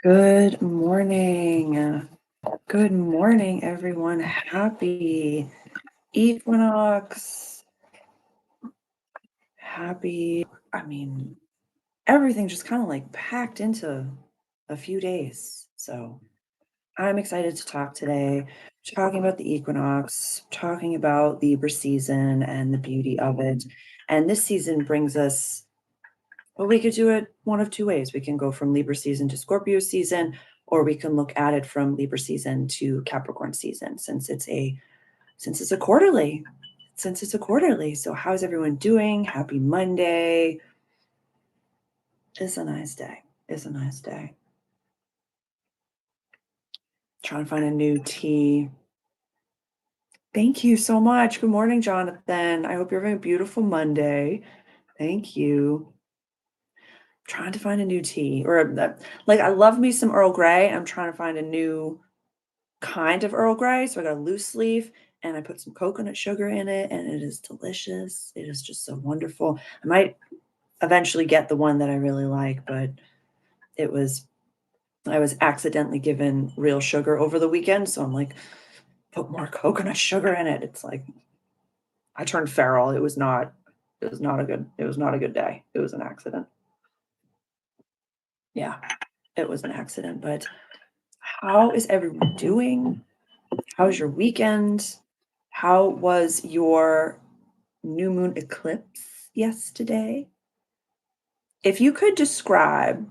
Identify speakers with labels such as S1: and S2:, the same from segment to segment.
S1: Good morning. Good morning, everyone. Happy Equinox. Everything just kind of like packed into a few days. So I'm excited to talk today, talking about the equinox, talking about Libra season and the beauty of it. And this season brings us, well, we could do it one of two ways. We can go from Libra season to Scorpio season, or we can look at it from Libra season to Capricorn season, since it's a quarterly. Since it's a quarterly. So how's everyone doing? Happy Monday. It's a nice day. It's a nice day. Trying to find a new tea. Thank you so much. Good morning, Jonathan. I hope you're having a beautiful Monday. Thank you. Trying to find a new tea, or like I love me some Earl Grey. I'm trying to find a new kind of Earl Grey. So I got a loose leaf and I put some coconut sugar in it, and it is delicious. It is just so wonderful. I might eventually get the one that I really like, but it was I was accidentally given real sugar over the weekend, so I'm like, put more coconut sugar in it. It's like I turned feral. It was not a good day. It was an accident. Yeah, it was an accident. But how is everyone doing? How was your weekend? How was your new moon eclipse yesterday? If you could describe,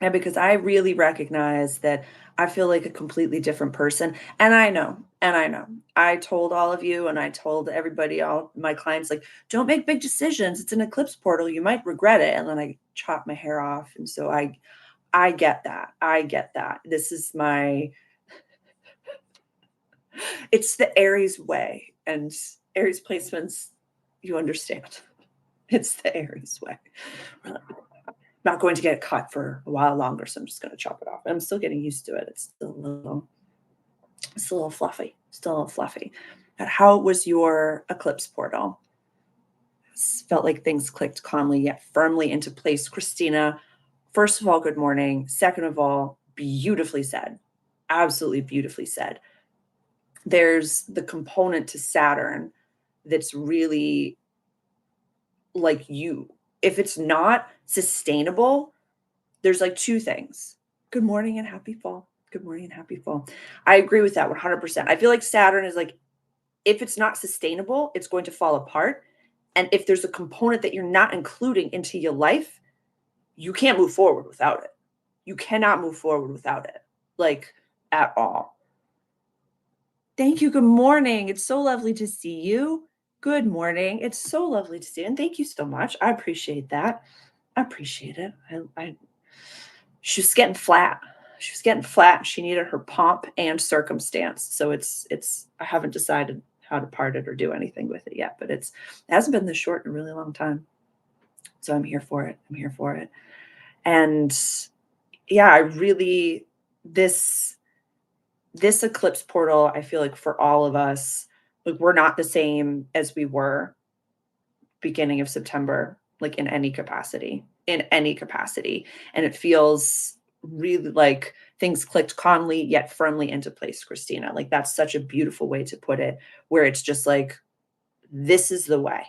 S1: and because I really recognize that I feel like a completely different person, and I know. I told all of you and I told everybody, all my clients, like, don't make big decisions. It's an eclipse portal. You might regret it. And then I chop my hair off. And so I get that. I get that. This is my it's the Aries way. And Aries placements, you understand. It's the Aries way. Not going to get cut for a while longer, so I'm just gonna chop it off. I'm still getting used to it. It's a little fluffy. Still a little fluffy. But how was your eclipse portal? Felt like things clicked calmly yet firmly into place. Christina, first of all, good morning. Second of all, beautifully said. Absolutely beautifully said. There's the component to Saturn that's really like you. If it's not sustainable, there's like two things. Good morning and happy fall. Good morning and happy fall. I agree with that 100%. I feel like Saturn is like, if it's not sustainable, it's going to fall apart. And if there's a component that you're not including into your life, you can't move forward without it. You cannot move forward without it, like at all. Thank you. Good morning. It's so lovely to see you. Good morning. It's so lovely to see you. And thank you so much. I appreciate that. I appreciate it. She was getting flat. She was getting flat. She needed her pomp and circumstance. So it's I haven't decided how to part it or do anything with it yet, but it hasn't been this short in a really long time. So I'm here for it. I'm here for it. And yeah, I really this this eclipse portal, I feel like for all of us, like we're not the same as we were beginning of September, like in any capacity. And it feels really like things clicked calmly yet firmly into place, Christina. Like that's such a beautiful way to put it, where it's just like, this is the way,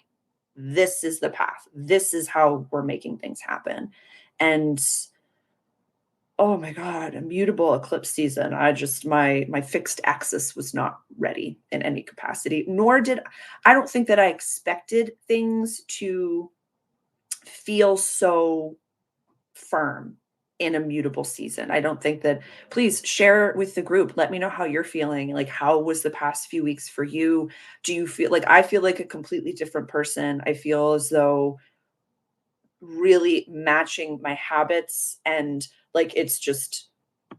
S1: this is the path, this is how we're making things happen. And oh my God, a mutable eclipse season. My fixed axis was not ready in any capacity, nor did I don't think that I expected things to feel so firm in a mutable season. I don't think that please share with the group. Let me know how you're feeling. Like, how was the past few weeks for you? Do you feel like I feel like a completely different person? I feel as though really matching my habits, and like it's just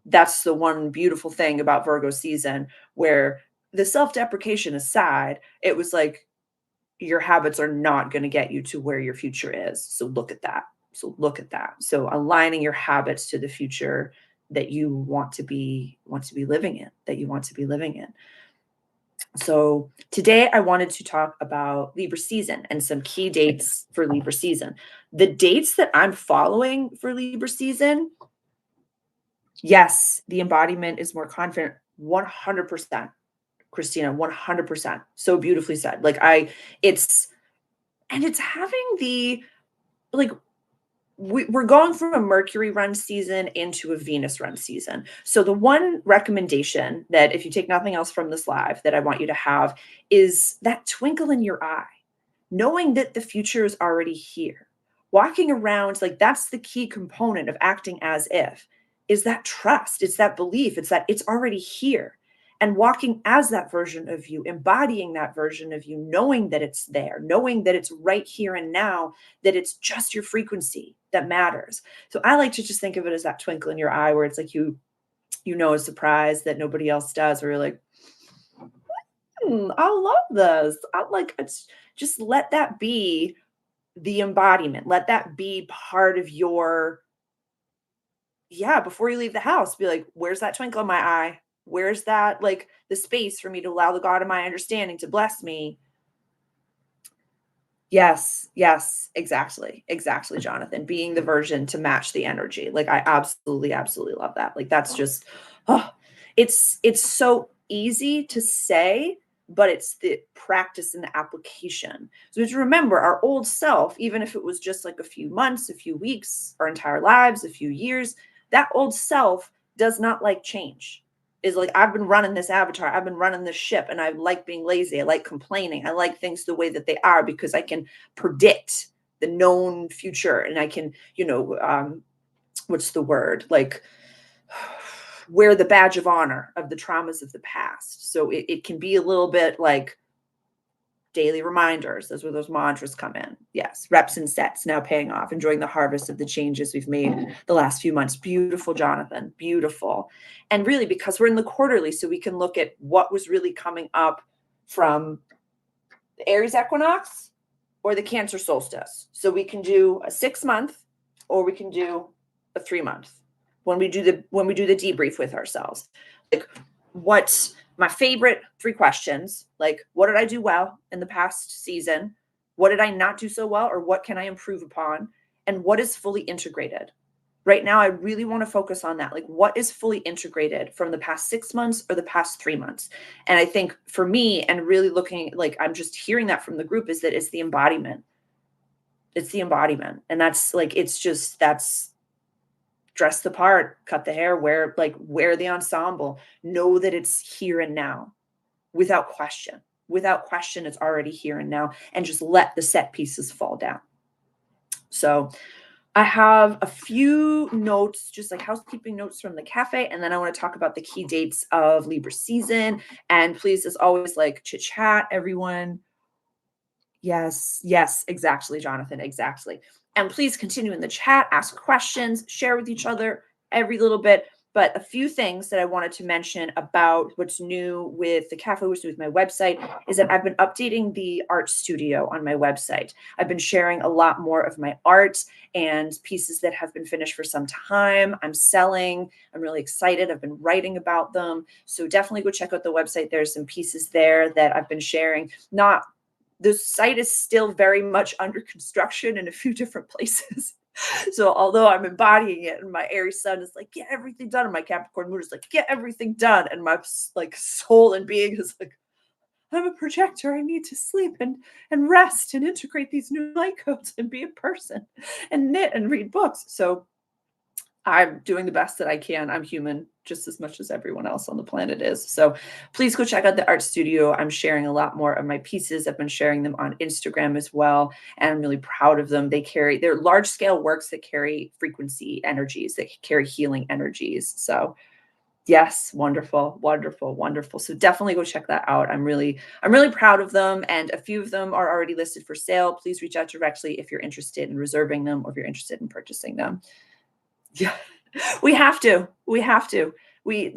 S1: that's the one beautiful thing about Virgo season, where the self-deprecation aside, it was like your habits are not going to get you to where your future is. So look at that. So aligning your habits to the future that you want to be living in, that you want to be living in. So today I wanted to talk about Libra season and some key dates for Libra season. The dates that I'm following for Libra season, Yes, the embodiment is more confident. 100%, Christina, 100%. So beautifully said. Like it's having the, like, we're going from a Mercury run season into a Venus run season. So the one recommendation that, if you take nothing else from this live, that I want you to have is that twinkle in your eye, knowing that the future is already here. Walking around, like, that's the key component of acting as if, is that trust. It's that belief. It's that it's already here. And walking as that version of you, embodying that version of you, knowing that it's there, knowing that it's right here and now, that it's just your frequency that matters. So I like to just think of it as that twinkle in your eye, where it's like you know, a surprise that nobody else does, where you're like, I love this. I like, it's just, let that be the embodiment. Let that be part of your, yeah, before you leave the house, be like, where's that twinkle in my eye? Where's that, like, the space for me to allow the God of my understanding to bless me? Yes, yes, exactly, exactly, Jonathan. Being the version to match the energy. Like, I absolutely, absolutely love that. Like, that's just, oh, it's so easy to say, but it's the practice and the application. So to remember our old self, even if it was just like a few months, a few weeks, our entire lives, a few years, that old self does not like change. Is like, I've been running this avatar, I've been running this ship, and I like being lazy, I like complaining, I like things the way that they are, because I can predict the known future, and I can, what's the word, like, wear the badge of honor of the traumas of the past. So it can be a little bit like daily reminders. That's where those mantras come in. Yes, reps and sets now paying off, enjoying the harvest of the changes we've made the last few months. Beautiful, Jonathan, beautiful. And really, because we're in the quarterly, so we can look at what was really coming up from the Aries Equinox or the Cancer Solstice. So we can do a 6 month, or we can do a 3 month when we do the debrief with ourselves. Like, what's my favorite 3 questions? Like, what did I do well in the past season? What did I not do so well, or what can I improve upon? And what is fully integrated? Right now, I really want to focus on that. Like, what is fully integrated from the past 6 months or the past 3 months? And I think for me, and really looking, like, I'm just hearing that from the group, is that it's the embodiment. It's the embodiment. And that's like, it's just, that's, dress the part, cut the hair, wear the ensemble, know that it's here and now, without question. Without question, it's already here and now, and just let the set pieces fall down. So I have a few notes, just like housekeeping notes from the cafe, and then I want to talk about the key dates of Libra season. And please, as always, like, chit chat, everyone. Yes, yes, exactly, Jonathan, exactly. And please continue in the chat, ask questions, share with each other every little bit. But a few things that I wanted to mention about what's new with the cafe, what's new with my website, is that I've been updating the art studio on my website. I've been sharing a lot more of my art and pieces that have been finished for some time. I'm selling. I'm really excited. I've been writing about them. So definitely go check out the website. There's some pieces there that I've been sharing. Not The site is still very much under construction in a few different places. So although I'm embodying it, and my Aries sun is like, get everything done, and my Capricorn moon is like, get everything done, and my, like, soul and being is like, I'm a projector, I need to sleep and rest and integrate these new light codes and be a person and knit and read books. So I'm doing the best that I can. I'm human just as much as everyone else on the planet is. So please go check out the art studio. I'm sharing a lot more of my pieces. I've been sharing them on Instagram as well, and I'm really proud of them. They're large scale works that carry frequency energies, that carry healing energies. So yes, wonderful, wonderful, wonderful. So definitely go check that out. I'm really proud of them, and a few of them are already listed for sale. Please reach out directly if you're interested in reserving them, or if you're interested in purchasing them. Yeah. We have to. We have to. We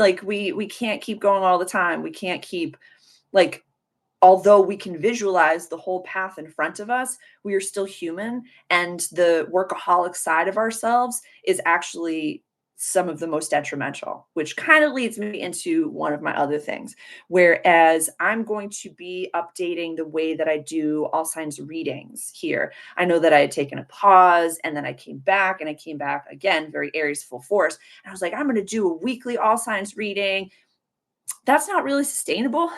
S1: can't keep going all the time. We can't keep, like, although we can visualize the whole path in front of us, we are still human, and the workaholic side of ourselves is actually some of the most detrimental, which kind of leads me into one of my other things. Whereas I'm going to be updating the way that I do all signs readings here. I know that I had taken a pause and then I came back and I came back again, very Aries full force. And I was like, I'm going to do a weekly all signs reading. That's not really sustainable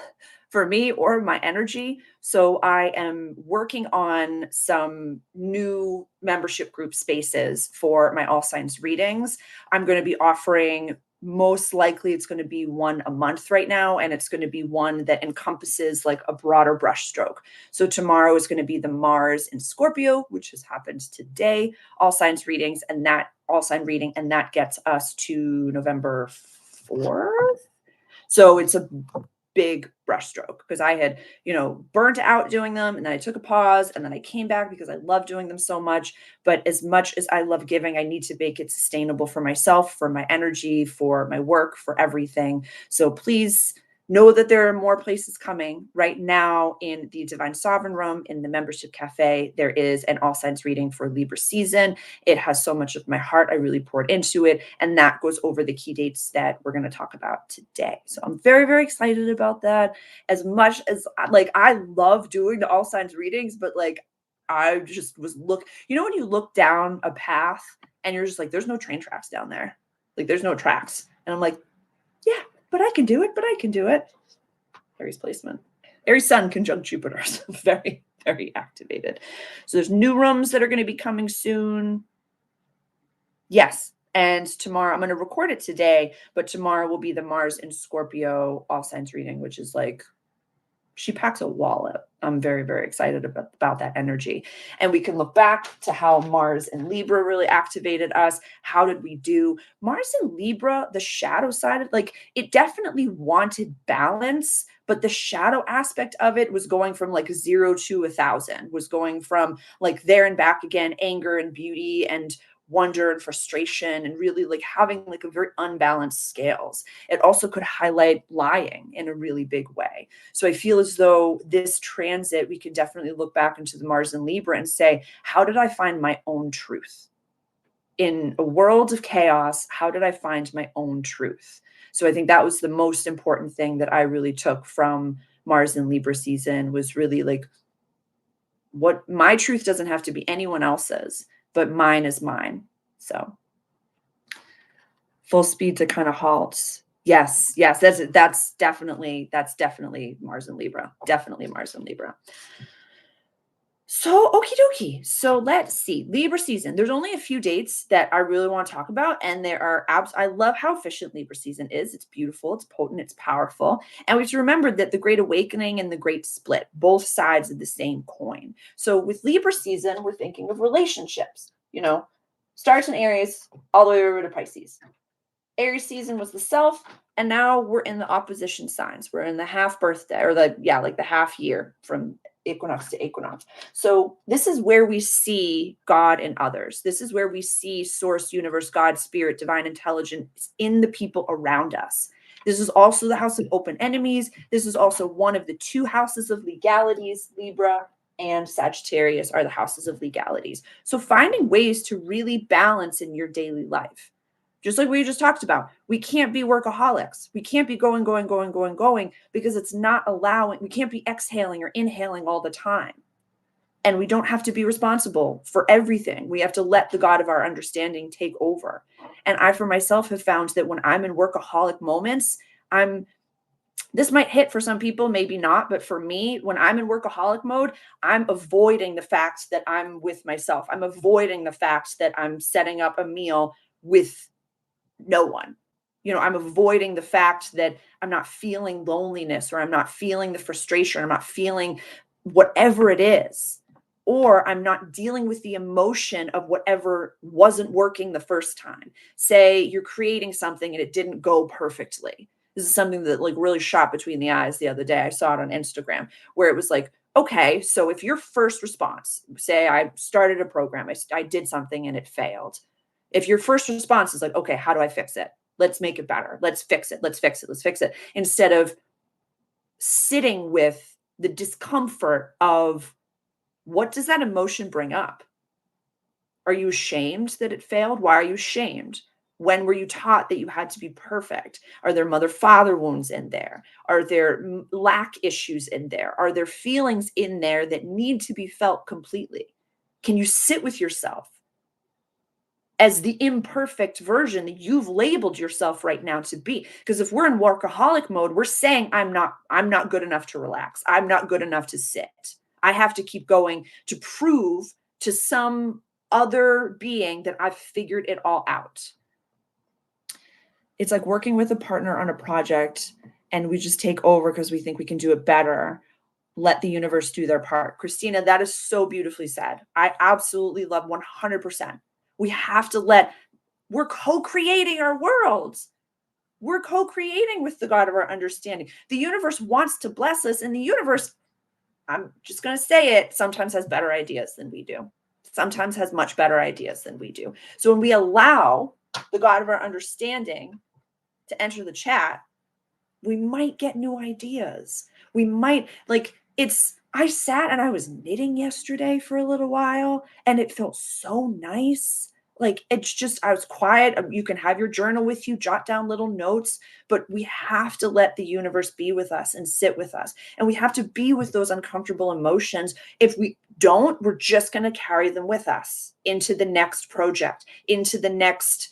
S1: for me or my energy. So I am working on some new membership group spaces for my all signs readings. I'm going to be offering, most likely it's going to be one a month right now, and it's going to be one that encompasses like a broader brushstroke. So tomorrow is going to be the Mars in Scorpio, which has happened today, all signs readings, and that all sign reading, and that gets us to November 4th. So it's a big brushstroke because I had, burnt out doing them, and then I took a pause and then I came back because I love doing them so much. But as much as I love giving, I need to make it sustainable for myself, for my energy, for my work, for everything. So please know that there are more places coming. Right now in the Divine Sovereign Room, in the Membership Cafe, there is an all signs reading for Libra season. It has so much of my heart. I really poured into it. And that goes over the key dates that we're going to talk about today. So I'm very, very excited about that. As much as I love doing the all signs readings, but I just when you look down a path and you're just like, there's no train tracks down there. Like there's no tracks. And I'm like, yeah, but I can do it. Aries placement. Aries Sun conjunct Jupiter. So very, very activated. So there's new rooms that are going to be coming soon. Yes. And tomorrow, I'm going to record it today, but tomorrow will be the Mars in Scorpio all signs reading, which is like, she packs a wallet. I'm very, very excited about that energy. And we can look back to how Mars and Libra really activated us. How did we do? Mars and Libra, the shadow side, it definitely wanted balance, but the shadow aspect of it was going from 0 to 1,000, was going from there and back again, anger and beauty and wonder and frustration, and really having a very unbalanced scales. It also could highlight lying in a really big way. So I feel as though this transit, we can definitely look back into the Mars and Libra and say, how did I find my own truth? In a world of chaos, how did I find my own truth? So I think that was the most important thing that I really took from Mars and Libra season, was really what my truth doesn't have to be anyone else's, but mine is mine. So full speed to kind of halt. Yes, that's definitely Mars and Libra. Definitely Mars and Libra. So, okie dokie. So let's see. Libra season. There's only a few dates that I really want to talk about. And there are I love how efficient Libra season is. It's beautiful, it's potent, it's powerful. And we have to remember that the Great Awakening and the Great Split, both sides of the same coin. So with Libra season, we're thinking of relationships, starts in Aries all the way over to Pisces. Aries season was the self, and now we're in the opposition signs. We're in the half birthday, or the half year from equinox to equinox. So this is where we see God in others. This is where we see source, universe, God, spirit, divine intelligence in the people around us. This is also the house of open enemies. This is also one of the two houses of legalities. Libra and Sagittarius are the houses of legalities. So finding ways to really balance in your daily life. Just like we just talked about, we can't be workaholics. We can't be going, because it's not allowing, we can't be exhaling or inhaling all the time. And we don't have to be responsible for everything. We have to let the God of our understanding take over. And I, for myself, have found that when I'm in workaholic moments, this might hit for some people, maybe not. But for me, when I'm in workaholic mode, I'm avoiding the fact that I'm with myself. I'm avoiding the fact that I'm setting up a meal with no one. I'm avoiding the fact that I'm not feeling loneliness, or I'm not feeling the frustration, or I'm not feeling whatever it is, or I'm not dealing with the emotion of whatever wasn't working the first time. Say you're creating something and it didn't go perfectly. This is something that really shot between the eyes the other day. I saw it on Instagram, where it was okay, so if your first response, say I started a program, I did something and it failed. If your first response is okay, how do I fix it? Let's make it better. Let's fix it. Let's fix it. Let's fix it. Instead of sitting with the discomfort of, what does that emotion bring up? Are you ashamed that it failed? Why are you ashamed? When were you taught that you had to be perfect? Are there mother father wounds in there? Are there lack issues in there? Are there feelings in there that need to be felt completely? Can you sit with yourself as the imperfect version that you've labeled yourself right now to be? Because if we're in workaholic mode, we're saying I'm not good enough to relax. I'm not good enough to sit. I have to keep going to prove to some other being that I've figured it all out. It's like working with a partner on a project and we just take over because we think we can do it better. Let the universe do their part. Christina, that is so beautifully said. I absolutely love 100%. We have to we're co-creating our worlds. We're co-creating with the God of our understanding. The universe wants to bless us, and the universe, I'm just going to say it, sometimes has better ideas than we do. Sometimes has much better ideas than we do. So when we allow the God of our understanding to enter the chat, we might get new ideas. We might I sat and I was knitting yesterday for a little while and it felt so nice. Like it's just, I was quiet. You can have your journal with you, jot down little notes, but we have to let the universe be with us and sit with us. And we have to be with those uncomfortable emotions. If we don't, we're just going to carry them with us into the next project, into the next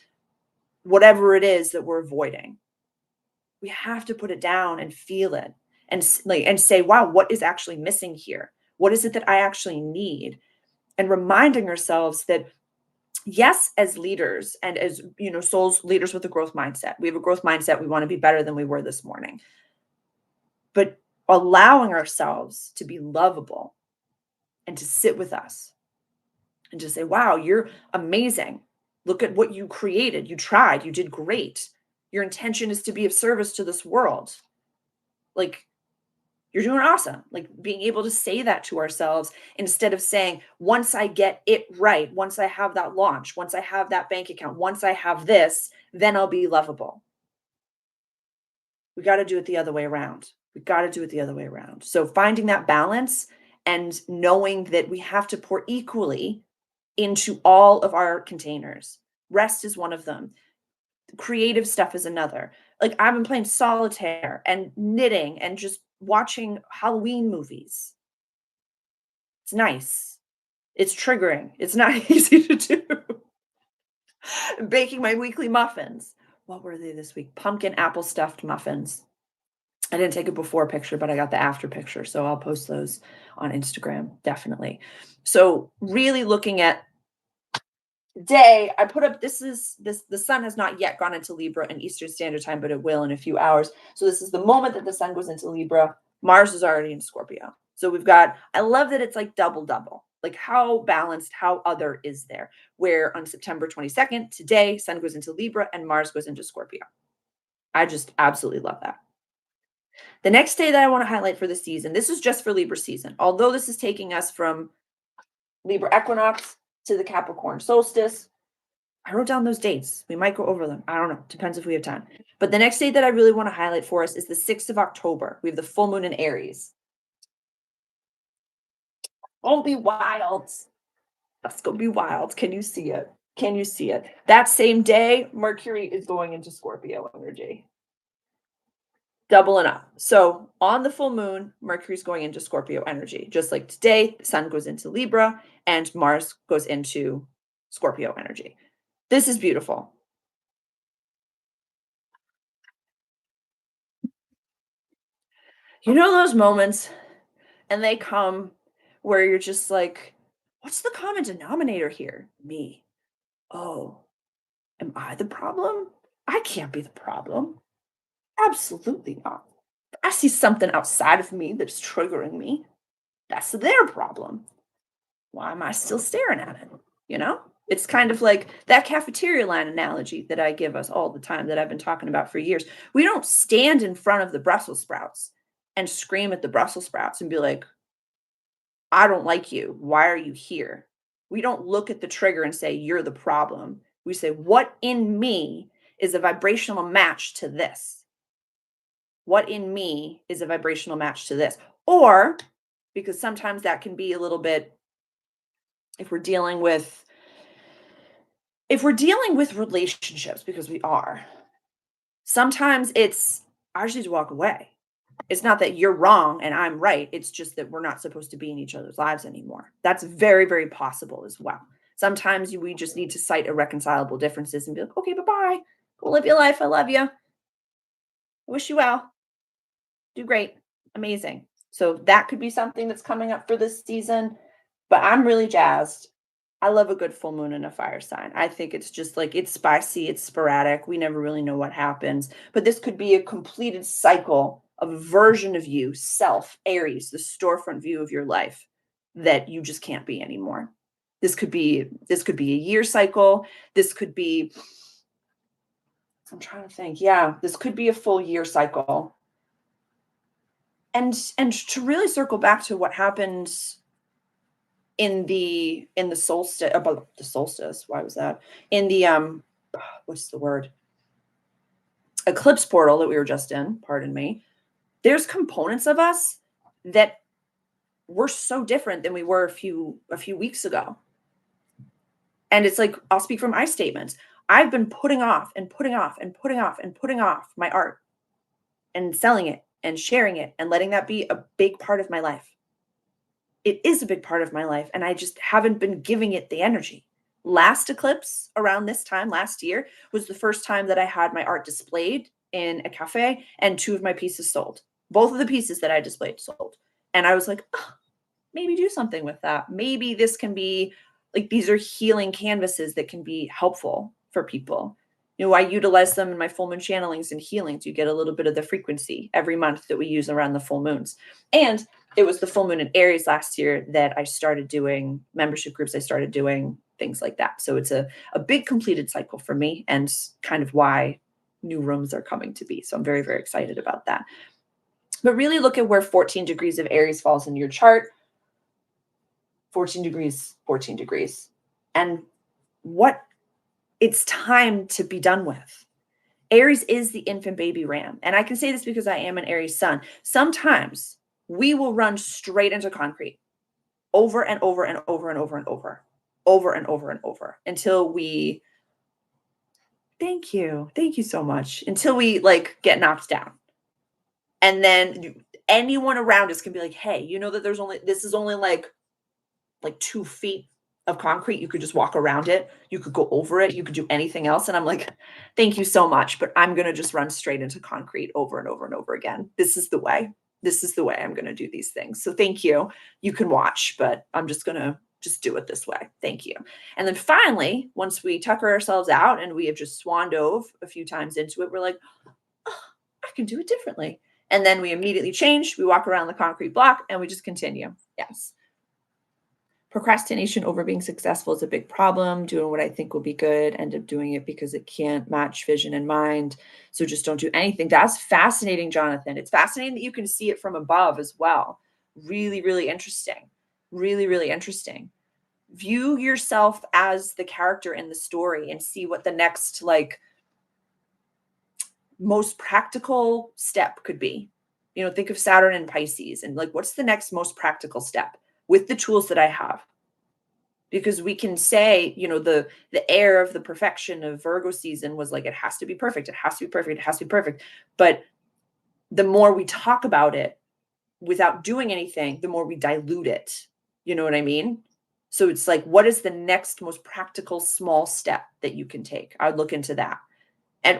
S1: whatever it is that we're avoiding. We have to put it down and feel it and say, wow, what is actually missing here? What is it that I actually need? And reminding ourselves that yes, as leaders and as, souls, leaders with a growth mindset, we have a growth mindset. We want to be better than we were this morning, but allowing ourselves to be lovable and to sit with us and to say, wow, you're amazing. Look at what you created. You tried, you did great. Your intention is to be of service to this world. Like, you're doing awesome. Like being able to say that to ourselves instead of saying, once I get it right, once I have that launch, once I have that bank account, once I have this, then I'll be lovable. We got to do it the other way around. We got to do it the other way around. So finding that balance and knowing that we have to pour equally into all of our containers. Rest is one of them. Creative stuff is another. Like I've been playing solitaire and knitting and just watching Halloween movies. It's nice. It's triggering. It's not easy to do. Baking my weekly muffins. What were they this week? Pumpkin apple stuffed muffins. I didn't take a before picture, but I got the after picture. So I'll post those on Instagram, definitely. So really looking at day, I put up, the sun has not yet gone into Libra in Eastern Standard Time, but it will in a few hours. So this is the moment that the sun goes into Libra. Mars is already in Scorpio. So I love that it's like double. Like how balanced, how other is there? Where on September 22nd, today, sun goes into Libra and Mars goes into Scorpio. I just absolutely love that. The next day that I want to highlight for the season, this is just for Libra season. Although this is taking us from Libra Equinox to the Capricorn Solstice, I wrote down those dates. We might go over them. I don't know. Depends if we have time. But the next date that I really want to highlight for us is the 6th of October. We have the full moon in Aries. Don't be wild. Let's go be wild. Can you see it? Can you see it? That same day, Mercury is going into Scorpio energy. Doubling up. So on the full moon, Mercury's going into Scorpio energy. Just like today, the sun goes into Libra and Mars goes into Scorpio energy. This is beautiful. You know those moments, and they come where you're just like, what's the common denominator here? Me. Oh, am I the problem? I can't be the problem. Absolutely not. I see something outside of me that's triggering me. That's their problem. Why am I still staring at it? You know? It's kind of like that cafeteria line analogy that I give us all the time that I've been talking about for years. We don't stand in front of the Brussels sprouts and scream at the Brussels sprouts and be like, I don't like you. Why are you here? We don't look at the trigger and say, you're the problem. We say, what in me is a vibrational match to this? What in me is a vibrational match to this? Or because sometimes that can be a little bit, if we're dealing with if we're dealing with relationships, because we are, sometimes it's, I just need to walk away. It's not that you're wrong and I'm right. It's just that we're not supposed to be in each other's lives anymore. That's very, very possible as well. Sometimes we just need to cite irreconcilable differences and be like, okay, bye bye. Go live your life. I love you. I wish you well. Do great. Amazing. So that could be something that's coming up for this season. But I'm really jazzed. I love a good full moon in a fire sign. I think it's just like it's spicy, it's sporadic. We never really know what happens. But this could be a completed cycle of a version of you, self, Aries, the storefront view of your life that you just can't be anymore. This could be a year cycle. This could be, I'm trying to think. Yeah, this could be a full year cycle. And to really circle back to what happened in the solstice, about the solstice, why was that? In the what's the word? Eclipse portal that we were just in, pardon me. There's components of us that we're so different than we were a few weeks ago. And it's like, I'll speak from my statements. I've been putting off and putting off and putting off and putting off my art and selling it and sharing it and letting that be a big part of my life. It is a big part of my life, and I just haven't been giving it the energy. Last eclipse around this time last year was the first time that I had my art displayed in a cafe and two of my pieces sold. Both of the pieces that I displayed sold. And I was like, oh, maybe do something with that. Maybe this can be like, these are healing canvases that can be helpful for people. I utilize them in my full moon channelings and healings. You get a little bit of the frequency every month that we use around the full moons. And it was the full moon in Aries last year that I started doing membership groups. I started doing things like that. So it's a big completed cycle for me and kind of why new rooms are coming to be. So I'm very, very excited about that. But really look at where 14 degrees of Aries falls in your chart. 14 degrees, 14 degrees. And what it's time to be done with. Aries is the infant baby ram. And I can say this because I am an Aries sun. Sometimes we will run straight into concrete over and over and over and over and over, over and over and over until we, thank you. Thank you so much. Until we like get knocked down. And then anyone around us can be like, hey, you know that this is only like 2 feet of concrete. You could just walk around it. You could go over it. You could do anything else. And I'm like, thank you so much, but I'm going to just run straight into concrete over and over and over again. This is the way. This is the way I'm going to do these things. So thank you. You can watch, but I'm just going to just do it this way. Thank you. And then finally, once we tucker ourselves out and we have just swan dove a few times into it, we're like, oh, I can do it differently. And then we immediately change. We walk around the concrete block and we just continue. Yes. Procrastination over being successful is a big problem. Doing what I think will be good, end up doing it because it can't match vision and mind. So just don't do anything. That's fascinating, Jonathan. It's fascinating that you can see it from above as well. Really, really interesting. Really, really interesting. View yourself as the character in the story and see what the next most practical step could be. Think of Saturn and Pisces and what's the next most practical step with the tools that I have? Because we can say, the air of the perfection of Virgo season was like, it has to be perfect. It has to be perfect. It has to be perfect. But the more we talk about it without doing anything, the more we dilute it. You know what I mean? So it's like, what is the next most practical small step that you can take? I would look into that.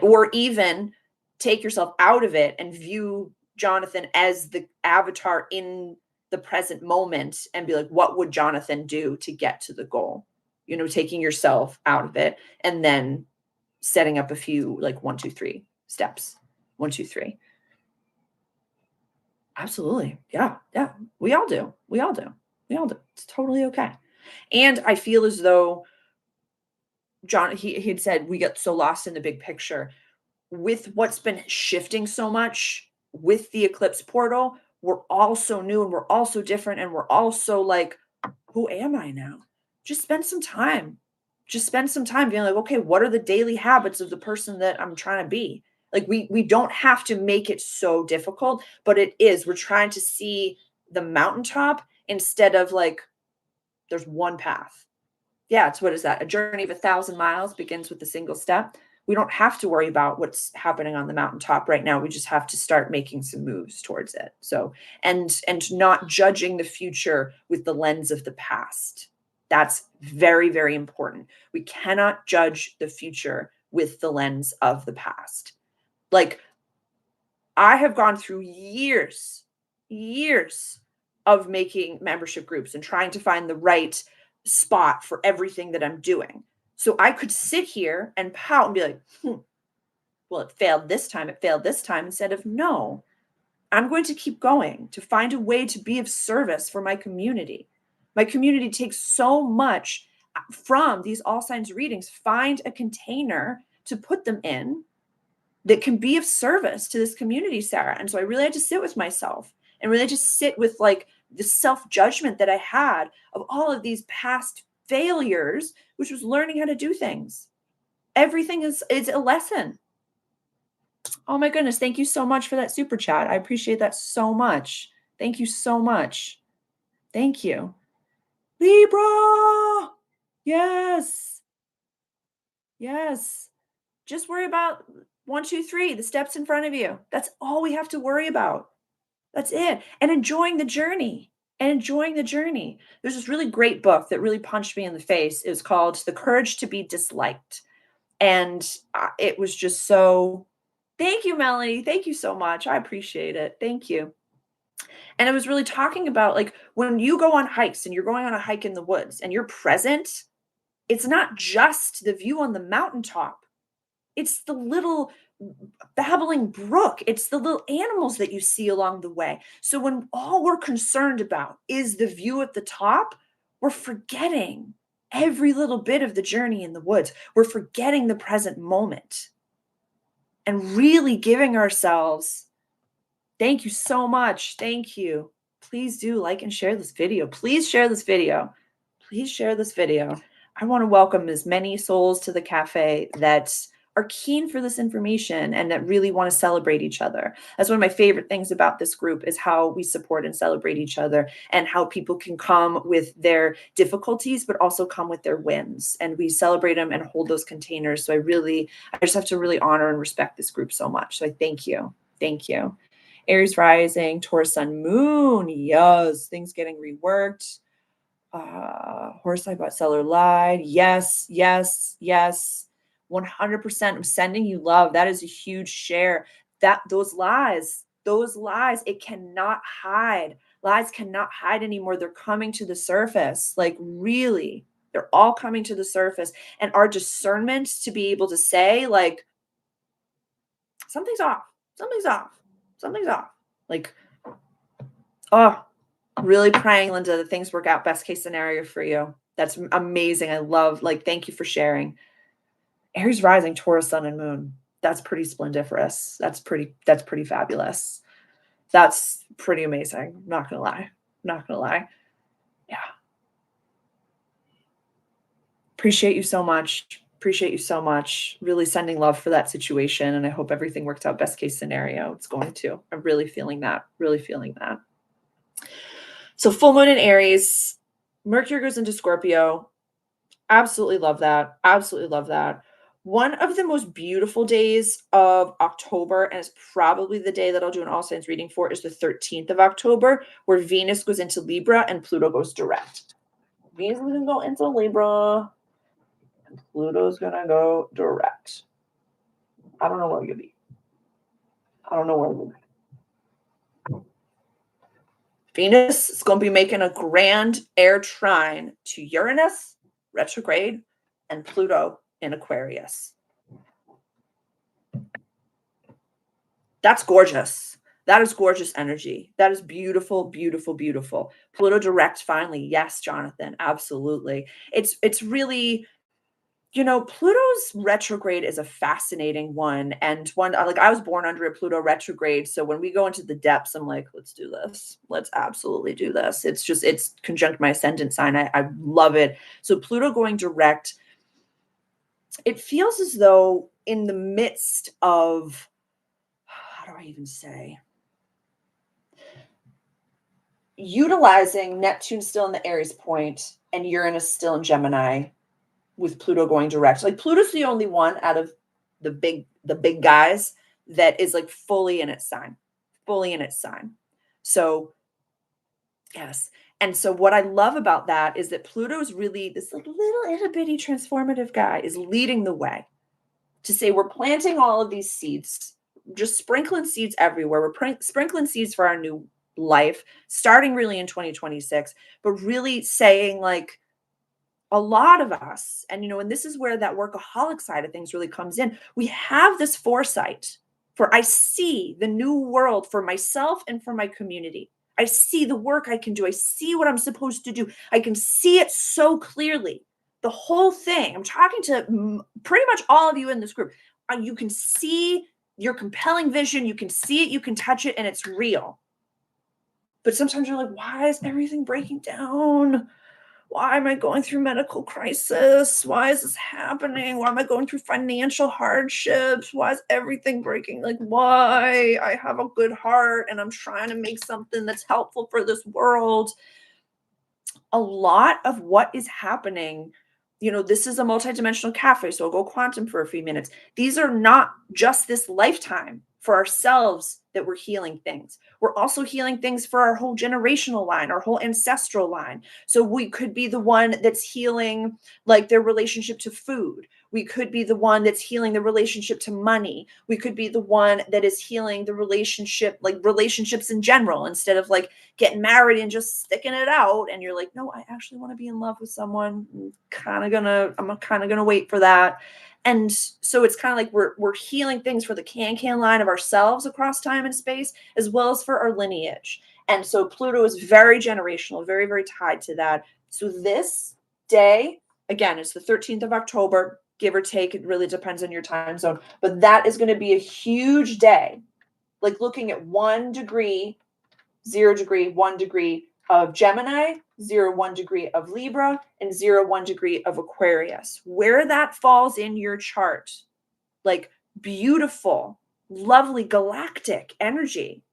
S1: Or even take yourself out of it and view Jonathan as the avatar in the present moment and be like, what would Jonathan do to get to the goal? Taking yourself out of it and then setting up a few 1, 2, 3 steps. 1, 2, 3. Absolutely. Yeah. Yeah. We all do. We all do. We all do. It's totally okay. And I feel as though John, he had said we get so lost in the big picture. With what's been shifting so much with the eclipse portal, we're all so new and we're all so different and we're all so like, who am I now? Just spend some time. Just spend some time being like, okay, what are the daily habits of the person that I'm trying to be? We don't have to make it so difficult, but it is. We're trying to see the mountaintop instead of there's one path. Yeah, it's what is that? A journey of 1,000 miles begins with a single step. We don't have to worry about what's happening on the mountaintop right now. We just have to start making some moves towards it. So, and not judging the future with the lens of the past. That's very, very important. We cannot judge the future with the lens of the past. Like, I have gone through years of making membership groups and trying to find the right spot for everything that I'm doing. So I could sit here and pout and be like, well, it failed this time, it failed this time, instead of no, I'm going to keep going to find a way to be of service for my community. My community takes so much from these all signs readings. Find a container to put them in that can be of service to this community, Sarah. And so I really had to sit with myself and really just sit with like the self-judgment that I had of all of these past failures, which was learning how to do things. Everything is a lesson. Oh my goodness. Thank you so much for that super chat. I appreciate that so much. Thank you so much. Thank you. Libra. Yes. Yes. Just worry about 1, 2, 3, the steps in front of you. That's all we have to worry about. That's it. And enjoying the journey. And enjoying the journey. There's this really great book that really punched me in the face. It was called The Courage to be Disliked. And it was just so, thank you, Melanie. Thank you so much. I appreciate it. Thank you. And it was really talking about like when you go on hikes and you're going on a hike in the woods and you're present, it's not just the view on the mountaintop. It's the little babbling brook. It's the little animals that you see along the way. So when all we're concerned about is the view at the top, we're forgetting every little bit of the journey in the woods. We're forgetting the present moment and really giving ourselves. Thank you so much. Thank you. Please do like and share this video. Please share this video. Please share this video. I want to welcome as many souls to the cafe that are keen for this information and that really want to celebrate each other. That's one of my favorite things about this group is how we support and celebrate each other and how people can come with their difficulties, but also come with their wins. And we celebrate them and hold those containers. So I just have to really honor and respect this group so much. So I thank you. Thank you. Aries rising, Taurus sun, moon. Yes, things getting reworked. Horse I bought seller lied. Yes, yes, yes. 100%. I'm sending you love. That is a huge share. That those lies, it cannot hide. Lies cannot hide anymore. They're coming to the surface. Like really, they're all coming to the surface. And our discernment to be able to say, like, something's off, something's off, something's off. Like, oh, really praying, Linda, that things work out best case scenario for you. That's amazing. I love, like, thank you for sharing. Aries rising, Taurus, sun, and moon. That's pretty splendiferous. That's pretty fabulous. That's pretty amazing. Not gonna lie. Not gonna lie. Yeah. Appreciate you so much. Appreciate you so much. Really sending love for that situation. And I hope everything works out best case scenario. It's going to. I'm really feeling that. Really feeling that. So full moon in Aries, Mercury goes into Scorpio. Absolutely love that. Absolutely love that. One of the most beautiful days of October, and it's probably the day that I'll do an all signs reading for, is the 13th of October, where Venus goes into Libra and Pluto goes direct. Venus is going to go into Libra and Pluto's going to go direct. I don't know where you'll be. I don't know where you'll be. Venus is going to be making a grand air trine to Uranus, retrograde, and Pluto in Aquarius. That's gorgeous. That is gorgeous energy. That is beautiful, beautiful, beautiful. Pluto direct finally. Yes, Jonathan, absolutely. It's really, Pluto's retrograde is a fascinating one. And one, like, I was born under a Pluto retrograde. So when we go into the depths, I'm like, let's do this. Let's absolutely do this. It's conjunct my ascendant sign. I love it. So Pluto going direct, it feels as though in the midst of, how do I even say, utilizing Neptune still in the Aries point and Uranus still in Gemini, with Pluto going direct. Like Pluto's the only one out of the big guys that is like fully in its sign, fully in its sign. So yes. And so what I love about that is that Pluto's really this like little itty bitty transformative guy is leading the way to say we're planting all of these seeds, just sprinkling seeds everywhere. We're sprinkling seeds for our new life, starting really in 2026, but really saying like a lot of us, and and this is where that workaholic side of things really comes in. We have this foresight for I see the new world for myself and for my community. I see the work I can do. I see what I'm supposed to do. I can see it so clearly. The whole thing. I'm talking to pretty much all of you in this group. You can see your compelling vision. You can see it. You can touch it, and it's real. But sometimes you're like, why is everything breaking down? Why am I going through medical crisis? Why is this happening? Why am I going through financial hardships? Why is everything breaking? Like, why? I have a good heart and I'm trying to make something that's helpful for this world. A lot of what is happening, this is a multidimensional cafe, so I'll go quantum for a few minutes. These are not just this lifetime for ourselves that we're healing things. We're also healing things for our whole generational line, our whole ancestral line. So we could be the one that's healing like their relationship to food. We could be the one that's healing the relationship to money. We could be the one that is healing the relationship, like relationships in general, instead of like getting married and just sticking it out. And you're like, no, I actually want to be in love with someone. I'm kind of gonna wait for that. And so it's kind of like we're healing things for the can line of ourselves across time and space, as well as for our lineage. And so Pluto is very generational, very, very tied to that. So this day, again, it's the 13th of October, give or take. It really depends on your time zone. But that is going to be a huge day. Like looking at 1 degree, 0 degree, 1 degree of Gemini, 0, 1 degree of Libra, and 0, 1 degree of Aquarius. Where that falls in your chart, like beautiful, lovely galactic energy.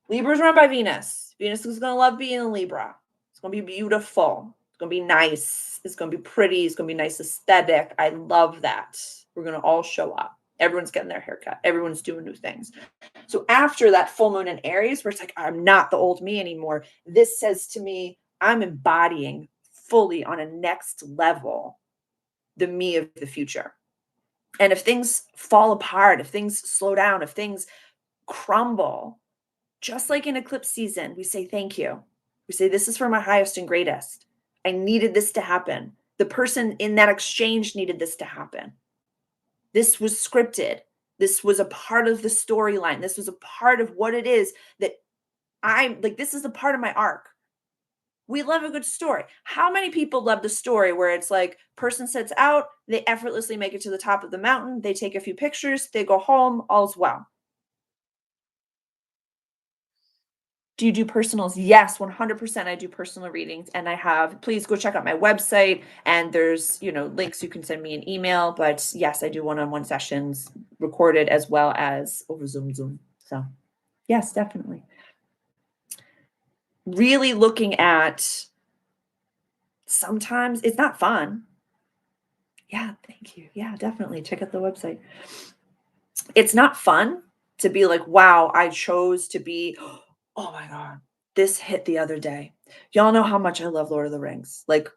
S1: Libra's run by Venus. Venus is going to love being in Libra. It's going to be beautiful. It's going to be nice. It's going to be pretty. It's going to be nice aesthetic. I love that. We're going to all show up. Everyone's getting their haircut. Everyone's doing new things. So after that full moon in Aries, where it's like, I'm not the old me anymore, this says to me, I'm embodying fully on a next level the me of the future. And if things fall apart, if things slow down, if things crumble, just like in eclipse season, we say thank you. We say, this is for my highest and greatest. I needed this to happen. The person in that exchange needed this to happen. This was scripted. This was a part of the storyline. This was a part of what it is that I'm like, this is a part of my arc. We love a good story. How many people love the story where it's like person sets out, they effortlessly make it to the top of the mountain, they take a few pictures, they go home, all's well. Do you do personals? Yes, 100% I do personal readings, and I have, please go check out my website, and there's, links. You can send me an email, but yes, I do one-on-one sessions recorded as well as over Zoom. So yes, definitely. Really looking at, sometimes it's not fun. Yeah, thank you. Yeah, definitely. Check out the website. It's not fun to be like, wow, I chose to be, oh my God, this hit the other day. Y'all know how much I love Lord of the Rings. Like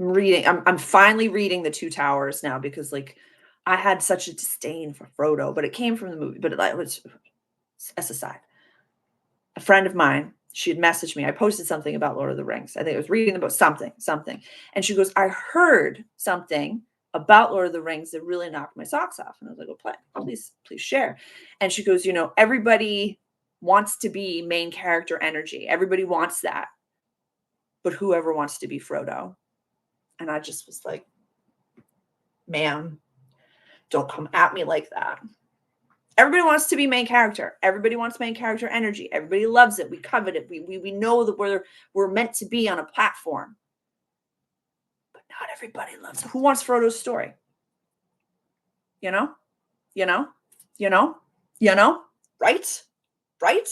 S1: I'm finally reading The Two Towers now because like I had such a disdain for Frodo, but it came from the movie, but it was as aside. A friend of mine, she had messaged me. I posted something about Lord of the Rings. I think I was reading about something. And she goes, I heard something about Lord of the Rings that really knocked my socks off. And I was like, oh, please share. And she goes, everybody wants to be main character energy. Everybody wants that. But whoever wants to be Frodo? And I just was like, ma'am, don't come at me like that. Everybody wants to be main character. Everybody wants main character energy. Everybody loves it. We covet it. We know that we're meant to be on a platform. But not everybody loves it. Who wants Frodo's story? Right?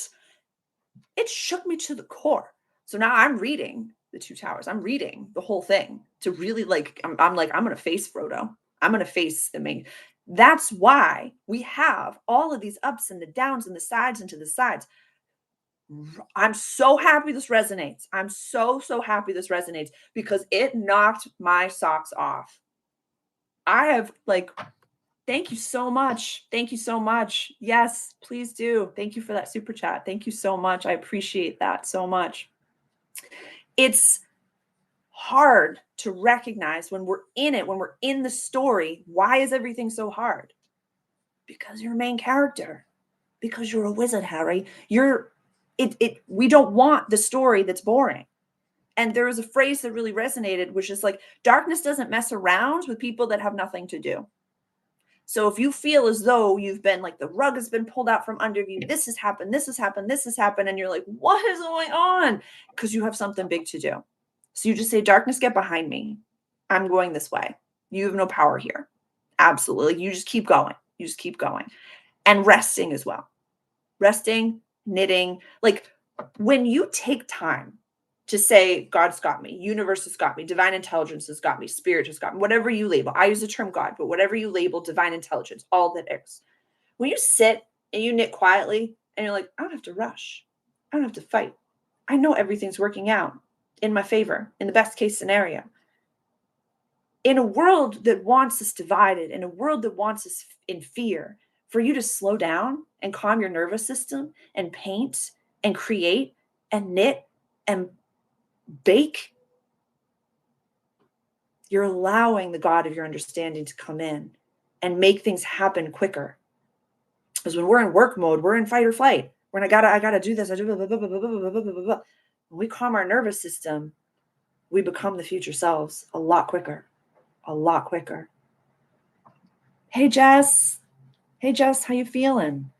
S1: It shook me to the core. So now I'm reading The Two Towers. I'm reading the whole thing to really like, I'm like, I'm going to face Frodo. I'm going to face the main. That's why we have all of these ups and the downs and the sides and to the sides. I'm so happy this resonates. I'm so, so happy this resonates because it knocked my socks off. I have like, thank you so much. Thank you so much. Yes, please do. Thank you for that super chat. Thank you so much. I appreciate that so much. It's hard to recognize when we're in it, when we're in the story. Why is everything so hard? Because you're a main character. Because you're a wizard, Harry. We don't want the story that's boring. And there was a phrase that really resonated, which is like, darkness doesn't mess around with people that have nothing to do. So if you feel as though you've been like the rug has been pulled out from under you, this has happened, this has happened, this has happened, and you're like, what is going on? Because you have something big to do. So you just say, darkness, get behind me. I'm going this way. You have no power here. Absolutely. You just keep going. You just keep going. And resting as well. Resting, knitting. Like when you take time to say, God's got me, universe has got me, divine intelligence has got me, spirit has got me, whatever you label. I use the term God, but whatever you label, divine intelligence, all that is. When you sit and you knit quietly and you're like, I don't have to rush. I don't have to fight. I know everything's working out in my favor, in the best case scenario. In a world that wants us divided, in a world that wants us in fear, for you to slow down and calm your nervous system and paint and create and knit and bake, you're allowing the God of your understanding to come in and make things happen quicker. Because when we're in work mode, we're in fight or flight. When I gotta do this, I do blah, blah, blah, blah, blah, blah, blah, blah, blah. When we calm our nervous system, we become the future selves a lot quicker. A lot quicker. Hey, Jess. Hey, Jess, how you feeling?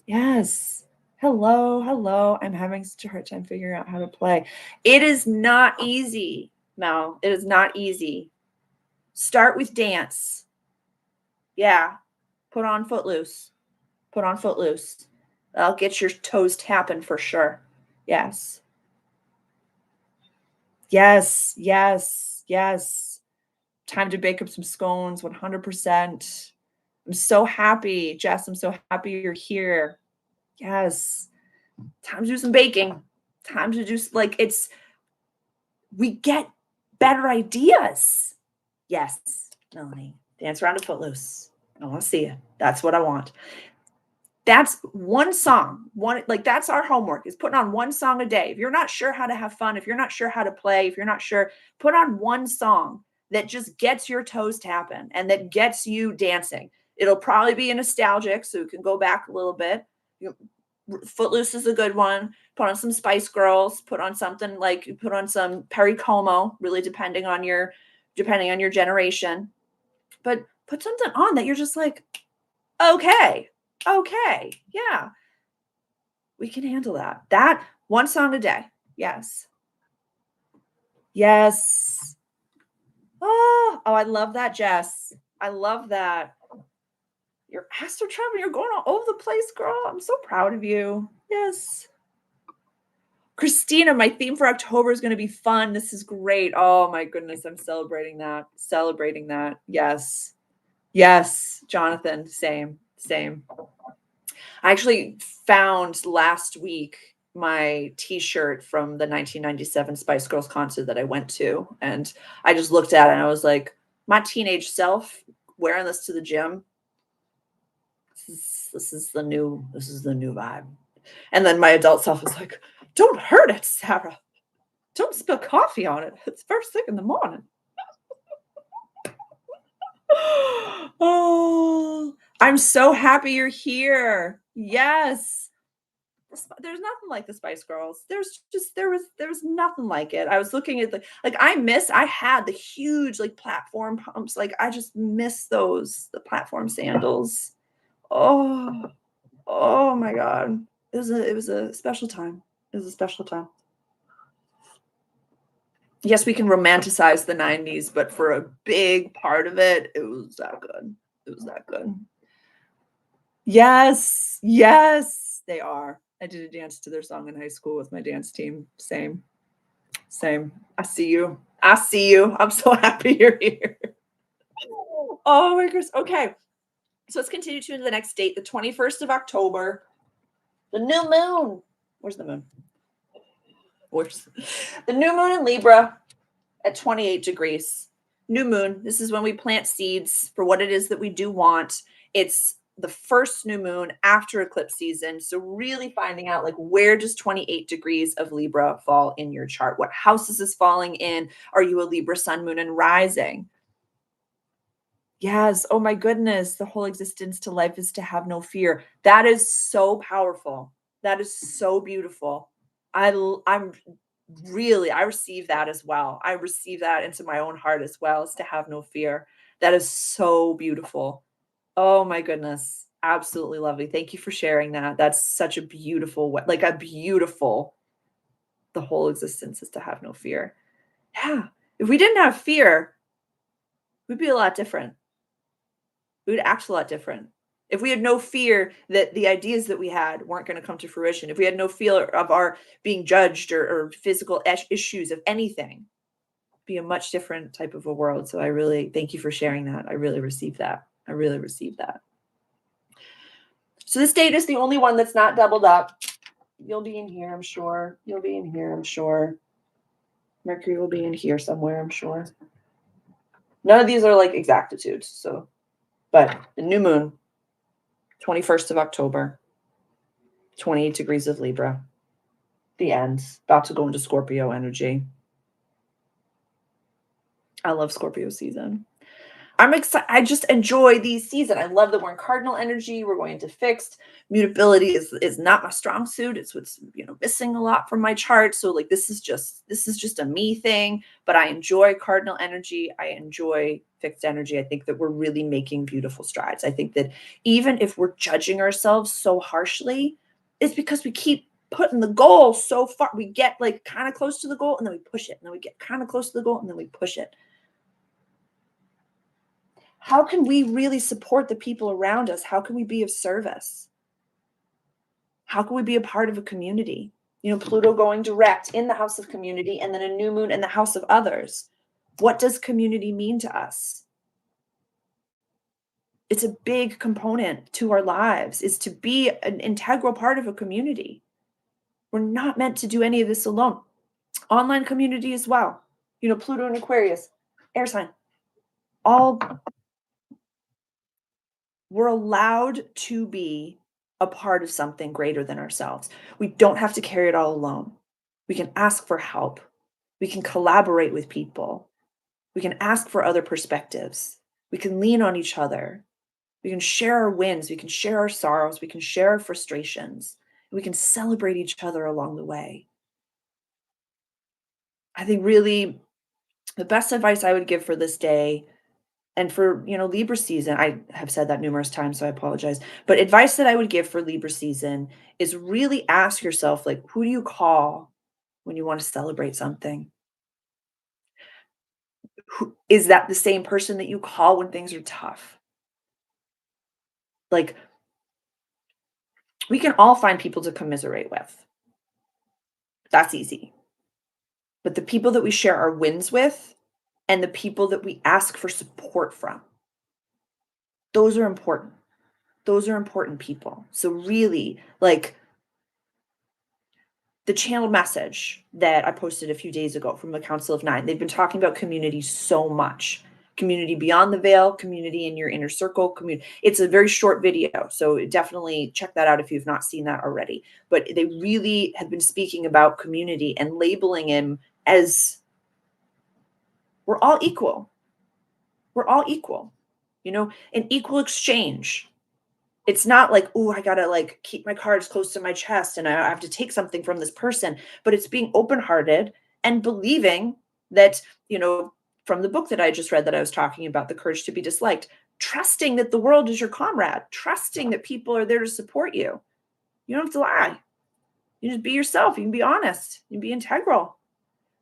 S1: Yes. Hello, hello. I'm having such a hard time figuring out how to play. It is not easy, Mel. It is not easy. Start with dance. Yeah. Put on Footloose. Put on Footloose. That'll get your toes tapping for sure. Yes. Yes, yes, yes. Time to bake up some scones, 100%. I'm so happy, Jess. I'm so happy you're here. Yes. Time to do some baking. Time to do like we get better ideas. Yes, Melanie. Dance around a Footloose. I want to see it. That's what I want. That's one song. That's our homework, is putting on one song a day. If you're not sure how to have fun, if you're not sure how to play, if you're not sure, put on one song that just gets your toes tapping and that gets you dancing. It'll probably be a nostalgic, so you can go back a little bit. Footloose is a good one. Put on some Spice Girls. Put on something like, put on some Perry Como, really depending on your generation. But put something on that you're just like, okay, yeah, we can handle that. That one song a day. Yes. Yes. Oh, I love that, Jess. I love that. You're astro traveling. You're going all over the place, girl. I'm so proud of you. Yes. Christina, my theme for October is going to be fun. This is great. Oh my goodness. I'm celebrating that. Yes. Yes. Jonathan, same. I actually found last week my t-shirt from the 1997 Spice Girls concert that I went to. And I just looked at it and I was like, my teenage self wearing this to the gym. This is the new vibe. And then my adult self was like, don't hurt it, Sarah. Don't spill coffee on it. It's first thing in the morning. Oh, I'm so happy you're here. Yes. There's nothing like the Spice Girls. There was nothing like it. I was looking at I had the huge like platform pumps. Like I just miss the platform sandals. Oh my God. It was a special time. It was a special time. Yes, we can romanticize the 90s, but for a big part of it, it was that good. It was that good. Yes, they are. I did a dance to their song in high school with my dance team. Same. I see you. I see you. I'm so happy you're here. Oh my goodness. Okay. So let's continue to the next date, the 21st of October, the new moon. Where's the moon? Where's the new moon in Libra at 28 degrees? New moon. This is when we plant seeds for what it is that we do want. It's the first new moon after eclipse season. So really finding out like where does 28 degrees of Libra fall in your chart? What house is this falling in? Are you a Libra sun, moon, and rising? Yes. Oh my goodness. The whole existence to life is to have no fear. That is so powerful. That is so beautiful. I'm really, I receive that as well. I receive that into my own heart as well, is to have no fear. That is so beautiful. Oh my goodness. Absolutely lovely. Thank you for sharing that. That's such a beautiful, like a beautiful, the whole existence is to have no fear. Yeah. If we didn't have fear, we'd be a lot different. We would act a lot different. If we had no fear that the ideas that we had weren't going to come to fruition, if we had no fear of our being judged or physical issues of anything, be a much different type of a world. So I really thank you for sharing that. I really received that. I really received that. So this date is the only one that's not doubled up. You'll be in here, I'm sure. You'll be in here, I'm sure. Mercury will be in here somewhere, I'm sure. None of these are like exactitudes. So, but the new moon, 21st of October, 28 degrees of Libra. The end. About to go into Scorpio energy. I love Scorpio season. I'm excited. I just enjoy these season. I love that we're in cardinal energy. We're going into fixed. Mutability is not my strong suit. It's what's missing a lot from my chart. So like this is just a me thing. But I enjoy cardinal energy. I enjoy fixed energy. I think that we're really making beautiful strides. I think that even if we're judging ourselves so harshly, it's because we keep putting the goal so far. We get like kind of close to the goal and then we push it. And then we get kind of close to the goal and then we push it. How can we really support the people around us? How can we be of service? How can we be a part of a community? Pluto going direct in the house of community and then a new moon in the house of others. What does community mean to us? It's a big component to our lives, is to be an integral part of a community. We're not meant to do any of this alone. Online community as well. Pluto and Aquarius, air sign, all we're allowed to be a part of something greater than ourselves. We don't have to carry it all alone. We can ask for help. We can collaborate with people. We can ask for other perspectives. We can lean on each other. We can share our wins. We can share our sorrows. We can share our frustrations. We can celebrate each other along the way. I think really the best advice I would give for this day and for, Libra season, I have said that numerous times, so I apologize. But advice that I would give for Libra season is really ask yourself, like, who do you call when you want to celebrate something? Is that the same person that you call when things are tough? Like, we can all find people to commiserate with. That's easy. But the people that we share our wins with and the people that we ask for support from, those are important. Those are important people. So really, like, the channeled message that I posted a few days ago from the Council of Nine, they've been talking about community so much. Community beyond the veil, community in your inner circle, community. It's a very short video, so definitely check that out if you've not seen that already. But they really have been speaking about community and labeling him as we're all equal. We're all equal, an equal exchange. It's not like, oh, I gotta like keep my cards close to my chest and I have to take something from this person. But it's being open-hearted and believing that, from the book that I just read that I was talking about, The Courage to Be Disliked, trusting that the world is your comrade, trusting that people are there to support you. You don't have to lie. You just be yourself. You can be honest. You can be integral.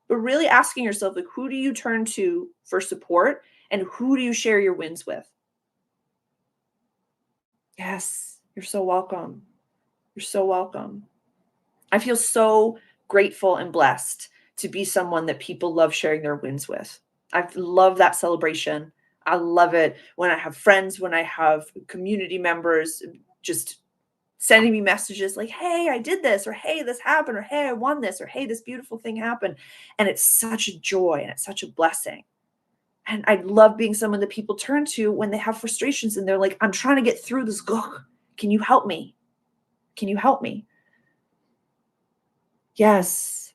S1: But really asking yourself, like, who do you turn to for support and who do you share your wins with? Yes, you're so welcome. You're so welcome. I feel so grateful and blessed to be someone that people love sharing their wins with. I love that celebration. I love it when I have friends, when I have community members just sending me messages like, hey, I did this, or hey, this happened, or hey, I won this, or hey, this beautiful thing happened. And it's such a joy and it's such a blessing. And I love being someone that people turn to when they have frustrations and they're like, I'm trying to get through this. Can you help me? Can you help me? Yes.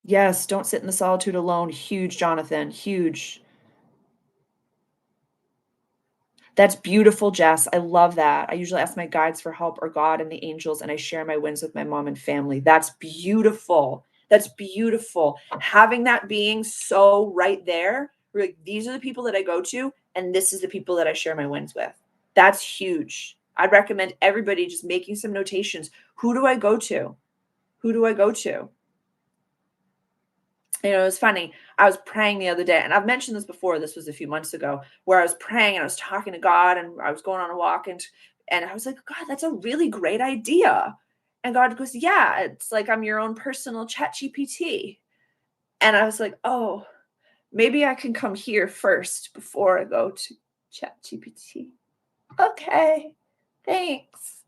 S1: Yes. Don't sit in the solitude alone. Huge, Jonathan. Huge. That's beautiful, Jess. I love that. I usually ask my guides for help or God and the angels, and I share my wins with my mom and family. That's beautiful. That's beautiful. Having that being so right there, we're like, these are the people that I go to, and this is the people that I share my wins with. That's huge. I'd recommend everybody just making some notations. Who do I go to? Who do I go to? It's funny. I was praying the other day, and I've mentioned this before. This was a few months ago, where I was praying and I was talking to God, and I was going on a walk, and I was like, God, that's a really great idea. And God goes, yeah, it's like I'm your own personal chat GPT. And I was like, oh, maybe I can come here first before I go to chat GPT. Okay, thanks.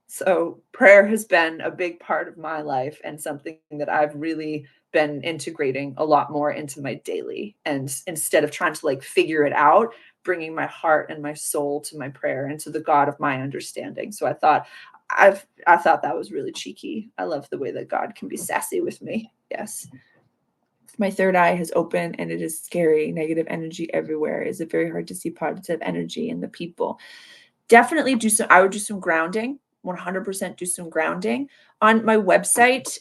S1: So prayer has been a big part of my life and something that I've really been integrating a lot more into my daily. And instead of trying to like figure it out, bringing my heart and my soul to my prayer and to the God of my understanding. So I thought that was really cheeky. I love the way that God can be sassy with me. Yes. My third eye has opened and it is scary. Negative energy everywhere. Is it very hard to see positive energy in the people? Definitely I would do some grounding, 100% do some grounding. On my website,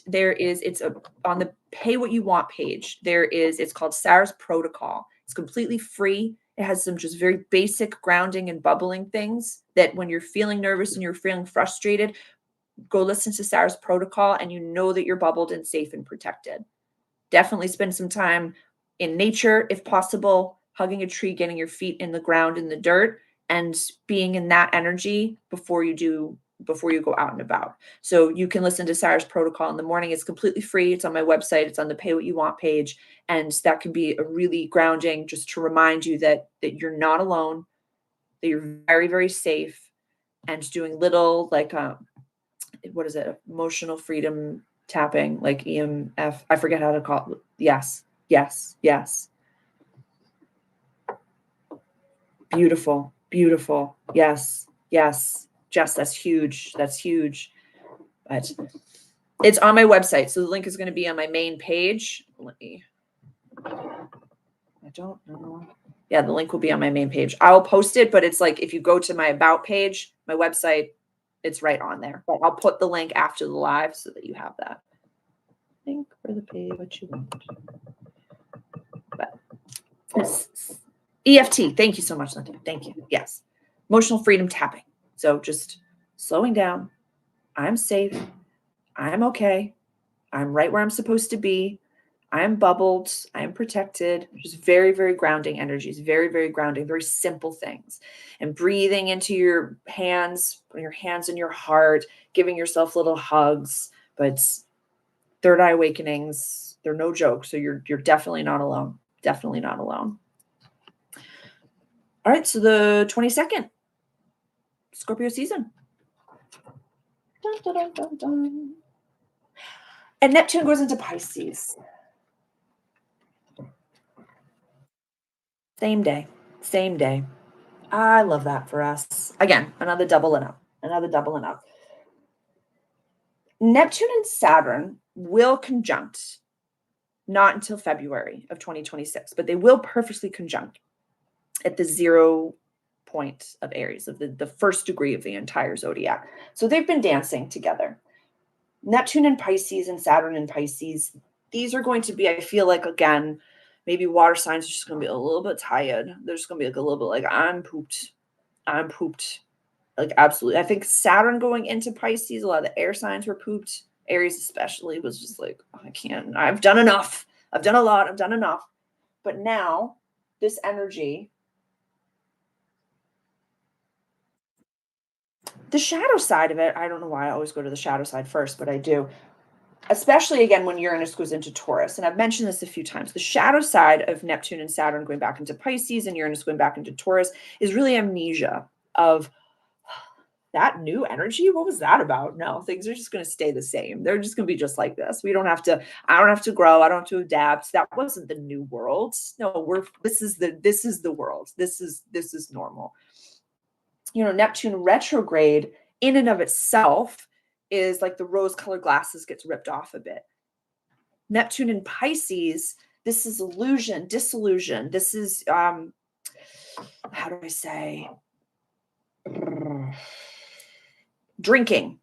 S1: on the pay what you want page, it's called Sarah's Protocol. It's completely free. It has some just very basic grounding and bubbling things that when you're feeling nervous and you're feeling frustrated, go listen to Sarah's Protocol and you know that you're bubbled and safe and protected. Definitely spend some time in nature if possible, hugging a tree, getting your feet in the ground in the dirt, and being in that energy before you go out and about. So you can listen to Sarah's Protocol in the morning. It's completely free. It's on my website. It's on the Pay What You Want page. And that can be a really grounding, just to remind you that you're not alone, that you're very, very safe, and doing little like what is it? Emotional freedom tapping, like EMF. I forget how to call it. Yes, yes, yes. Beautiful, beautiful. Yes, yes. Jess, that's huge. That's huge. But it's on my website. So the link is going to be on my main page. I don't know. Yeah, the link will be on my main page. I'll post it, but it's like if you go to my about page, my website, it's right on there. But I'll put the link after the live so that you have that. Link for the pay what you want. But EFT. Thank you so much, Linda. Thank you. Yes. Emotional freedom tapping. So just slowing down. I'm safe. I'm okay. I'm right where I'm supposed to be. I'm bubbled. I'm protected. Just very, very grounding energies. Very, very grounding. Very simple things. And breathing into your hands, putting your hands in your heart, giving yourself little hugs. But third eye awakenings, they're no joke. So you're definitely not alone. Definitely not alone. All right. So the 22nd, Scorpio season. Dun, dun, dun, dun, dun. And Neptune goes into Pisces. Same day. Same day. I love that for us. Again, another double and up. Another double and up. Neptune and Saturn will conjunct not until February of 2026, but they will perfectly conjunct at the 0 point of Aries, of the first degree of the entire zodiac. So they've been dancing together. Neptune and Pisces and Saturn and Pisces, these are going to be, I feel like, again, maybe water signs are just going to be a little bit tired. They're just going to be like a little bit like, I'm pooped. I'm pooped. Like, absolutely. I think Saturn going into Pisces, a lot of the air signs were pooped. Aries especially was just like, oh, I can't. I've done enough. I've done a lot. I've done enough. But now The shadow side of it, I don't know why I always go to the shadow side first, but I do. Especially again when Uranus goes into Taurus. And I've mentioned this a few times. The shadow side of Neptune and Saturn going back into Pisces and Uranus going back into Taurus is really amnesia of that new energy. What was that about? No, things are just going to stay the same. They're just going to be just like this. We don't have to, I don't have to grow. I don't have to adapt. That wasn't the new world. No, this is the world. This is normal. Neptune retrograde in and of itself is like the rose colored glasses gets ripped off a bit. Neptune in Pisces, this is illusion, disillusion. This is, how do I say, drinking,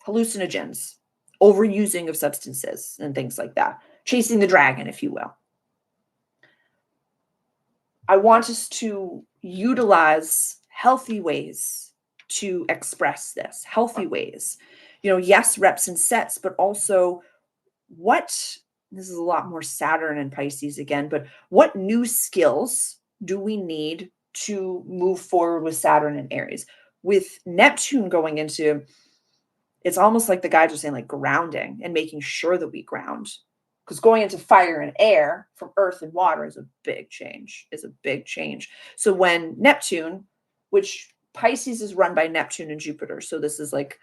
S1: hallucinogens, overusing of substances and things like that. Chasing the dragon, if you will. I want us to utilize healthy ways to express this, healthy ways. Yes, reps and sets, but also this is a lot more Saturn and Pisces again, but what new skills do we need to move forward with Saturn and Aries? With Neptune going into, it's almost like the guides are saying like grounding and making sure that we ground. Because going into fire and air from earth and water is a big change, So when Neptune, which Pisces is run by Neptune and Jupiter, so this is like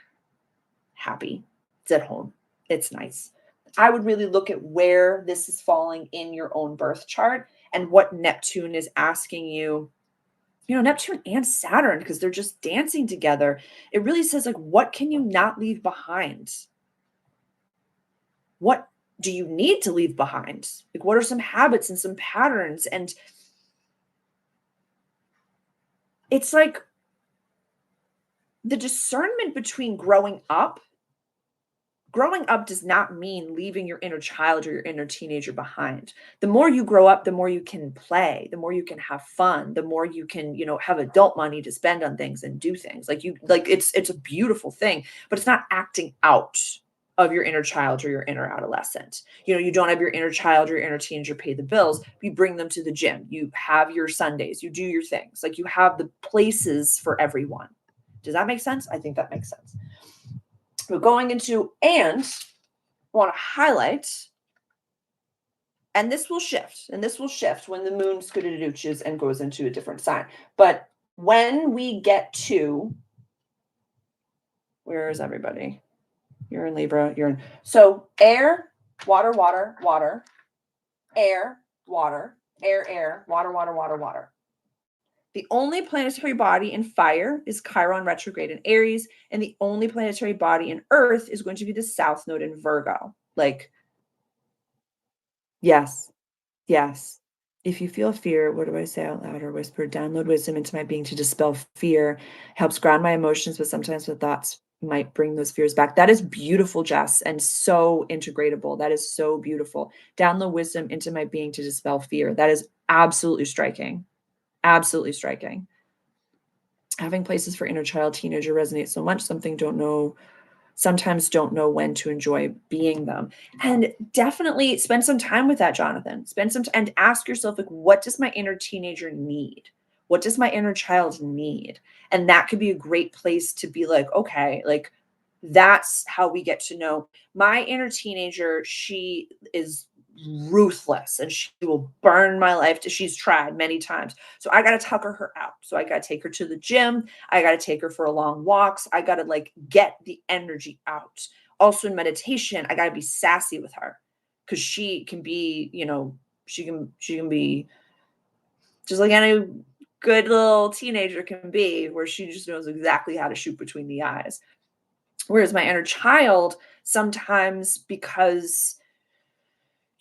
S1: happy, it's at home, it's nice. I would really look at where this is falling in your own birth chart and what Neptune is asking you. Neptune and Saturn, because they're just dancing together. It really says like, what can you not leave behind? What do you need to leave behind? Like, what are some habits and some patterns? And it's like the discernment between growing up does not mean leaving your inner child or your inner teenager behind. The more you grow up, the more you can play, the more you can have fun, the more you can, have adult money to spend on things and do things. It's a beautiful thing, but it's not acting out of your inner child or your inner adolescent. You don't have your inner child or your inner teenager pay the bills. You bring them to the gym. You have your Sundays. You do your things. Like, you have the places for everyone. Does that make sense? I think that makes sense. We're going into, and I want to highlight, and this will shift when the moon scudaduches and goes into a different sign. But when we get to, where is everybody? You're in Libra. So air, water, water, water, air, water, air, water, water, water, water. The only planetary body in fire is Chiron retrograde in Aries, and the only planetary body in Earth is going to be the South Node in Virgo. Like, yes, yes. If you feel fear, what do I say out loud or whisper? Download wisdom into my being to dispel fear. Helps ground my emotions, but sometimes the thoughts might bring those fears back. That is beautiful, Jess, and so integratable. That is so beautiful. Download wisdom into my being to dispel fear. That is absolutely striking. Absolutely striking. Having places for inner child, teenager resonates so much. Sometimes don't know when to enjoy being them. And definitely spend some time with that, Jonathan. Spend some time and ask yourself, like, what does my inner teenager need? What does my inner child need? And that could be a great place to be like, okay, like, that's how we get to know my inner teenager. She is ruthless and she will burn my life. She's tried many times. So I got to tucker her out. So I got to take her to the gym. I got to take her for long walks. I got to like get the energy out. Also in meditation, I got to be sassy with her because she can be, she can be just like any good little teenager can be, where she just knows exactly how to shoot between the eyes. Whereas my inner child, sometimes, because,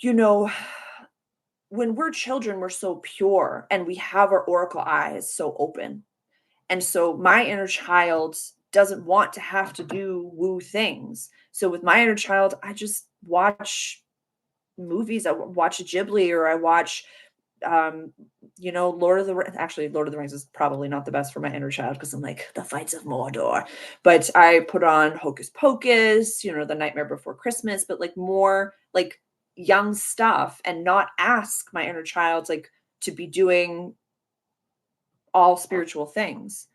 S1: when we're children, we're so pure and we have our oracle eyes so open. And so my inner child doesn't want to have to do woo things. So with my inner child, I just watch movies. I watch Ghibli, or I watch, Lord of the Rings is probably not the best for my inner child because I'm like, the fights of Mordor. But I put on Hocus Pocus, The Nightmare Before Christmas, but like more like young stuff, and not ask my inner child like to be doing all spiritual things.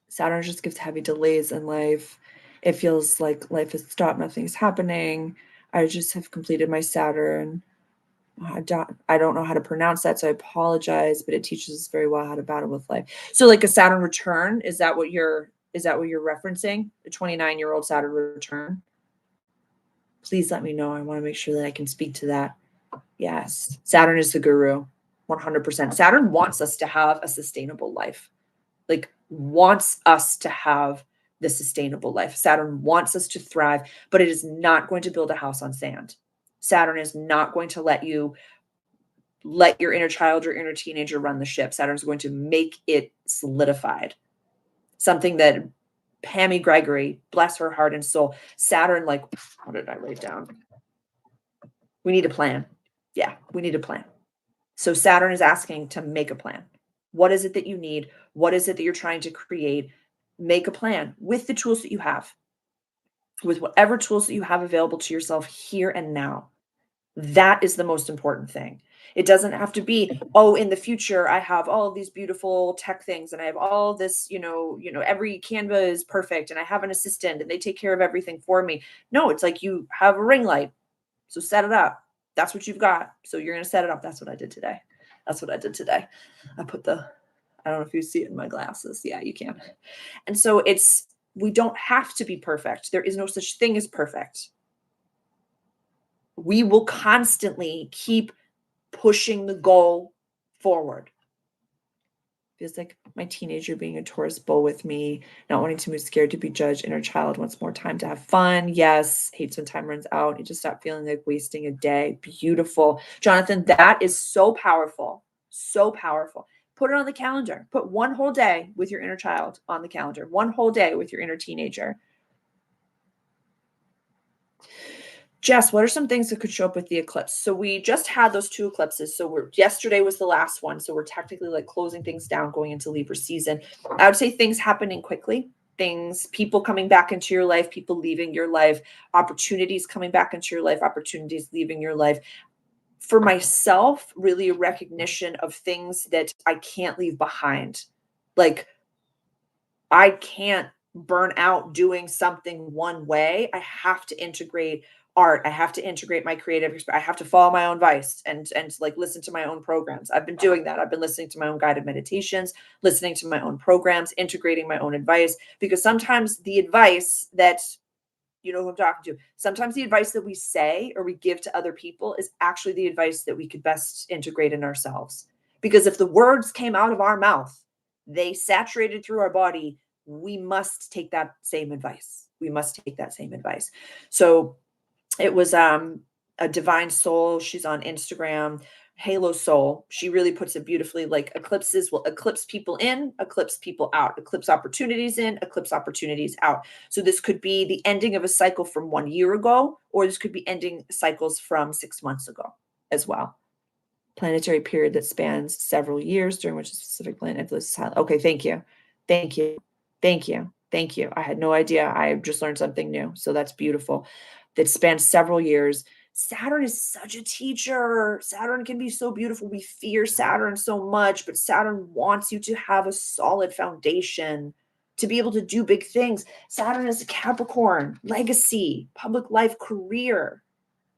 S1: Saturn just gives heavy delays in life. It feels like life has stopped, nothing's happening. I just have completed my Saturn. I don't know how to pronounce that, so I apologize, but it teaches us very well how to battle with life. So like a Saturn return, is that what you're referencing? The 29-year-old Saturn return? Please let me know. I want to make sure that I can speak to that. Yes. Saturn is the guru. 100%. Saturn wants us to have a sustainable life. Like wants us to have the sustainable life. Saturn wants us to thrive, but it is not going to build a house on sand. Saturn is not going to let your inner child or inner teenager run the ship. Saturn's going to make it solidified. Something that Pammy Gregory, bless her heart and soul, Saturn, like, what did I write down? We need a plan. Yeah, we need a plan. So Saturn is asking to make a plan. What is it that you need? What is it that you're trying to create? Make a plan with the tools that you have, with whatever tools that you have available to yourself here and now. That is the most important thing. It doesn't have to be, oh, in the future, I have all of these beautiful tech things and I have all this, every Canva is perfect and I have an assistant and they take care of everything for me. No, it's like you have a ring light. So set it up. That's what you've got. So you're going to set it up. That's what I did today. That's what I did today. I don't know if you see it in my glasses. Yeah, you can. And so we don't have to be perfect. There is no such thing as perfect. We will constantly keep pushing the goal forward. Feels like my teenager being a Taurus bull with me, not wanting to move, scared to be judged. Inner child wants more time to have fun. Yes. Hates when time runs out. You just stop feeling like wasting a day. Beautiful. Jonathan, that is so powerful. So powerful. Put it on the calendar. Put one whole day with your inner child on the calendar. One whole day with your inner teenager. Jess, what are some things that could show up with the eclipse? So we just had those two eclipses. So yesterday was the last one. So we're technically like closing things down, going into Libra season. I would say things happening quickly, people coming back into your life, people leaving your life, opportunities coming back into your life, opportunities leaving your life. For myself, really a recognition of things that I can't leave behind. Like I can't burn out doing something one way. I have to integrate art. I have to integrate my creative. I have to follow my own advice and like listen to my own programs. I've been doing that. I've been listening to my own guided meditations, listening to my own programs, integrating my own advice, because sometimes the advice that who I'm talking to. Sometimes the advice that we say or we give to other people is actually the advice that we could best integrate in ourselves. Because if the words came out of our mouth, they saturated through our body, we must take that same advice. We must take that same advice. So it was a divine soul. She's on Instagram. Halo Soul. She really puts it beautifully. Like eclipses will eclipse people in, eclipse people out, eclipse opportunities in, eclipse opportunities out. So this could be the ending of a cycle from 1 year ago, or this could be ending cycles from 6 months ago as well. Planetary period that spans several years, during which a specific planet influences. Okay, thank you. Thank you. Thank you. Thank you. I had no idea. I just learned something new. So that's beautiful. That spans several years. Saturn is such a teacher. Saturn can be so beautiful. We fear Saturn so much, but Saturn wants you to have a solid foundation to be able to do big things. Saturn is a Capricorn, legacy, public life, career.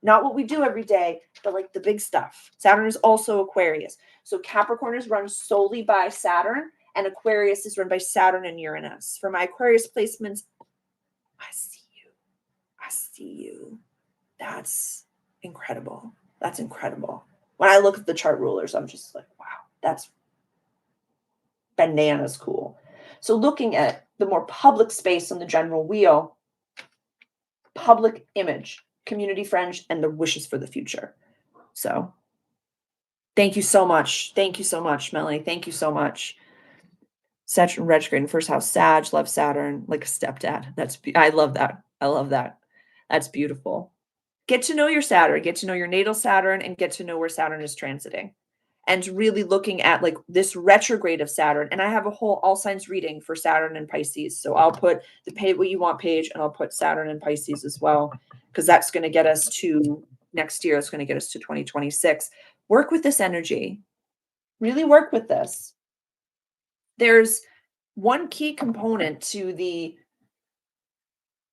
S1: Not what we do every day, but like the big stuff. Saturn is also Aquarius. So Capricorn is run solely by Saturn, and Aquarius is run by Saturn and Uranus. For my Aquarius placements, I see you. I see you. That's incredible. That's incredible. When I look at the chart rulers, I'm just like, wow, that's bananas cool. So looking at the more public space on the general wheel, public image, community friends, and the wishes for the future. So thank you so much. Thank you so much, Melanie. Thank you so much. Saturn retrograde in first house. Sag, love Saturn, like a stepdad. I love that. I love that. That's beautiful. Get to know your Saturn, get to know your natal Saturn, and get to know where Saturn is transiting. And really looking at like this retrograde of Saturn. And I have a whole all signs reading for Saturn and Pisces. So I'll put the pay what you want page, and I'll put Saturn and Pisces as well, because that's going to get us to next year. It's going to get us to 2026. Work with this energy. Really work with this. There's one key component to the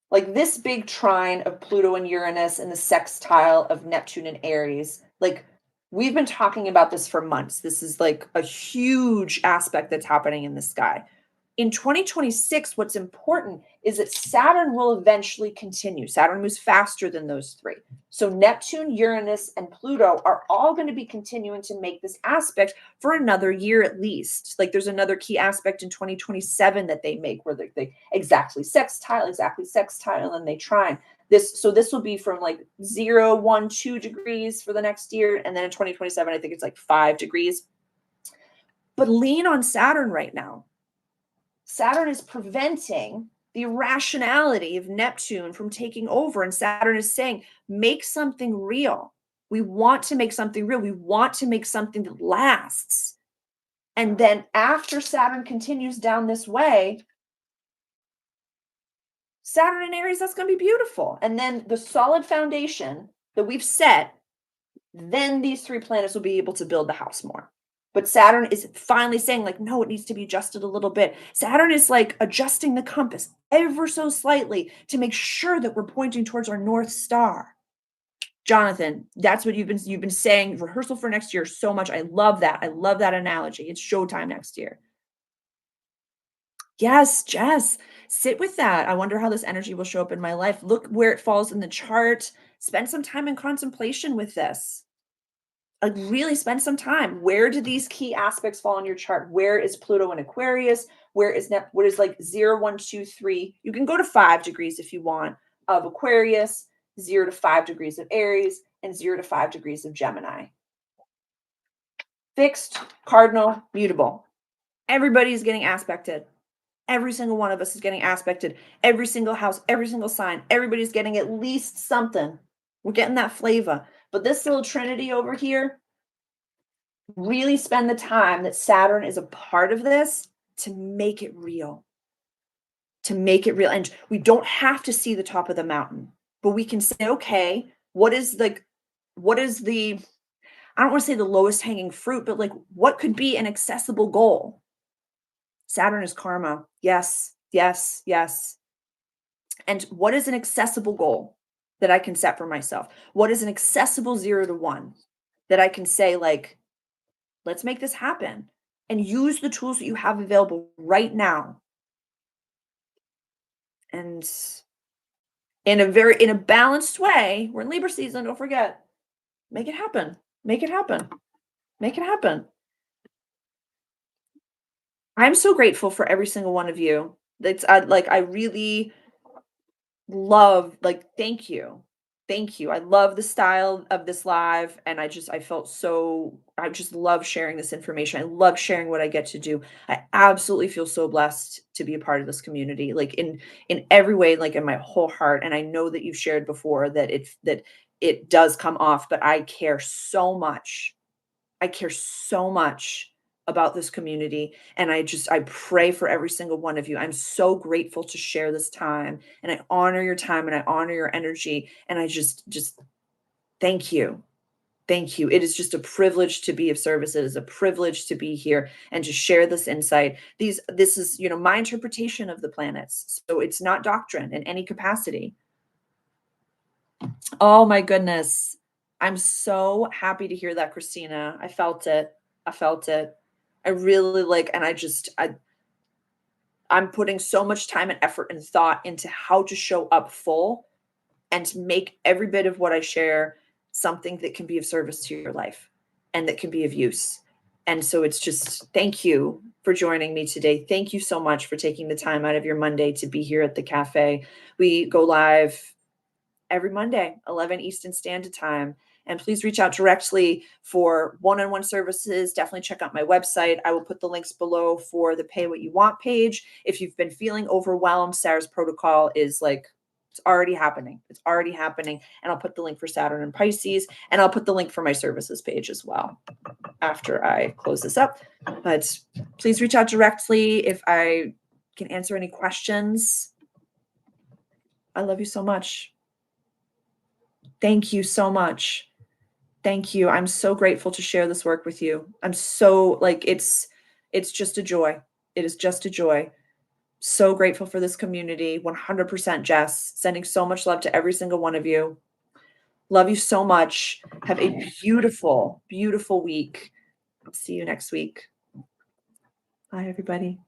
S1: like this big trine of Pluto and Uranus and the sextile of Neptune and Aries, like we've been talking about this for months. This is like a huge aspect that's happening in the sky. In 2026, what's important is that Saturn will eventually continue. Saturn moves faster than those three. So Neptune, Uranus, and Pluto are all going to be continuing to make this aspect for another year at least. Like there's another key aspect in 2027 that they make where they exactly sextile, and then they trine. This will be from like 0, 1, 2 degrees for the next year. And then in 2027, I think it's like 5 degrees. But lean on Saturn right now. Saturn is preventing the irrationality of Neptune from taking over. And Saturn is saying, make something real. We want to make something real. We want to make something that lasts. And then after Saturn continues down this way, Saturn in Aries, that's going to be beautiful. And then the solid foundation that we've set, then these three planets will be able to build the house more. But Saturn is finally saying, like, no, it needs to be adjusted a little bit. Saturn is like adjusting the compass ever so slightly to make sure that we're pointing towards our North Star. Jonathan, that's what you've been saying, rehearsal for next year so much. I love that. I love that analogy. It's showtime next year. Yes, Jess, sit with that. I wonder how this energy will show up in my life. Look where it falls in the chart. Spend some time in contemplation with this. Like really spend some time. Where do these key aspects fall on your chart? Where is Pluto in Aquarius? Where is what is like 0, 1, 2, 3? You can go to 5 degrees if you want of Aquarius, 0 to 5 degrees of Aries, and 0 to 5 degrees of Gemini. Fixed, cardinal, mutable. Everybody's getting aspected. Every single one of us is getting aspected. Every single house, every single sign, everybody's getting at least something. We're getting that flavor. But this little trinity over here, really spend the time that Saturn is a part of this to make it real. To make it real. And we don't have to see the top of the mountain, but we can say, okay, what is the, I don't want to say the lowest hanging fruit, but like what could be an accessible goal? Saturn is karma. Yes, yes, yes. And what is an accessible goal that I can set for myself? What is an accessible 0 to 1 that I can say, like, let's make this happen and use the tools that you have available right now. And in a balanced way, we're in Libra season, don't forget, make it happen. Make it happen. Make it happen. I'm so grateful for every single one of you. I really love, like, thank you. Thank you. I love the style of this live, and I just love sharing this information. I love sharing what I get to do. I absolutely feel so blessed to be a part of this community, like in every way, like in my whole heart. And I know that you've shared before that it does come off, but I care so much. I care so much about this community, and I pray for every single one of you. I'm so grateful to share this time, and I honor your time and I honor your energy, and I just thank you. Thank you. It is just a privilege to be of service. It is a privilege to be here and to share this insight. This is, my interpretation of the planets. So it's not doctrine in any capacity. Oh my goodness. I'm so happy to hear that, Christina. I felt it. I felt it. I really and I'm putting so much time and effort and thought into how to show up full and to make every bit of what I share something that can be of service to your life and that can be of use. And so it's just, thank you for joining me today. Thank you so much for taking the time out of your Monday to be here at the cafe. We go live every Monday, 11 Eastern Standard Time. And please reach out directly for one-on-one services. Definitely check out my website. I will put the links below for the Pay What You Want page. If you've been feeling overwhelmed, Sarah's protocol is it's already happening. It's already happening. And I'll put the link for Saturn and Pisces. And I'll put the link for my services page as well after I close this up. But please reach out directly if I can answer any questions. I love you so much. Thank you so much. Thank you. I'm so grateful to share this work with you. I'm so it's just a joy. It is just a joy. So grateful for this community. 100% Jess. Sending so much love to every single one of you. Love you so much. Have a beautiful, beautiful week. See you next week. Bye, everybody.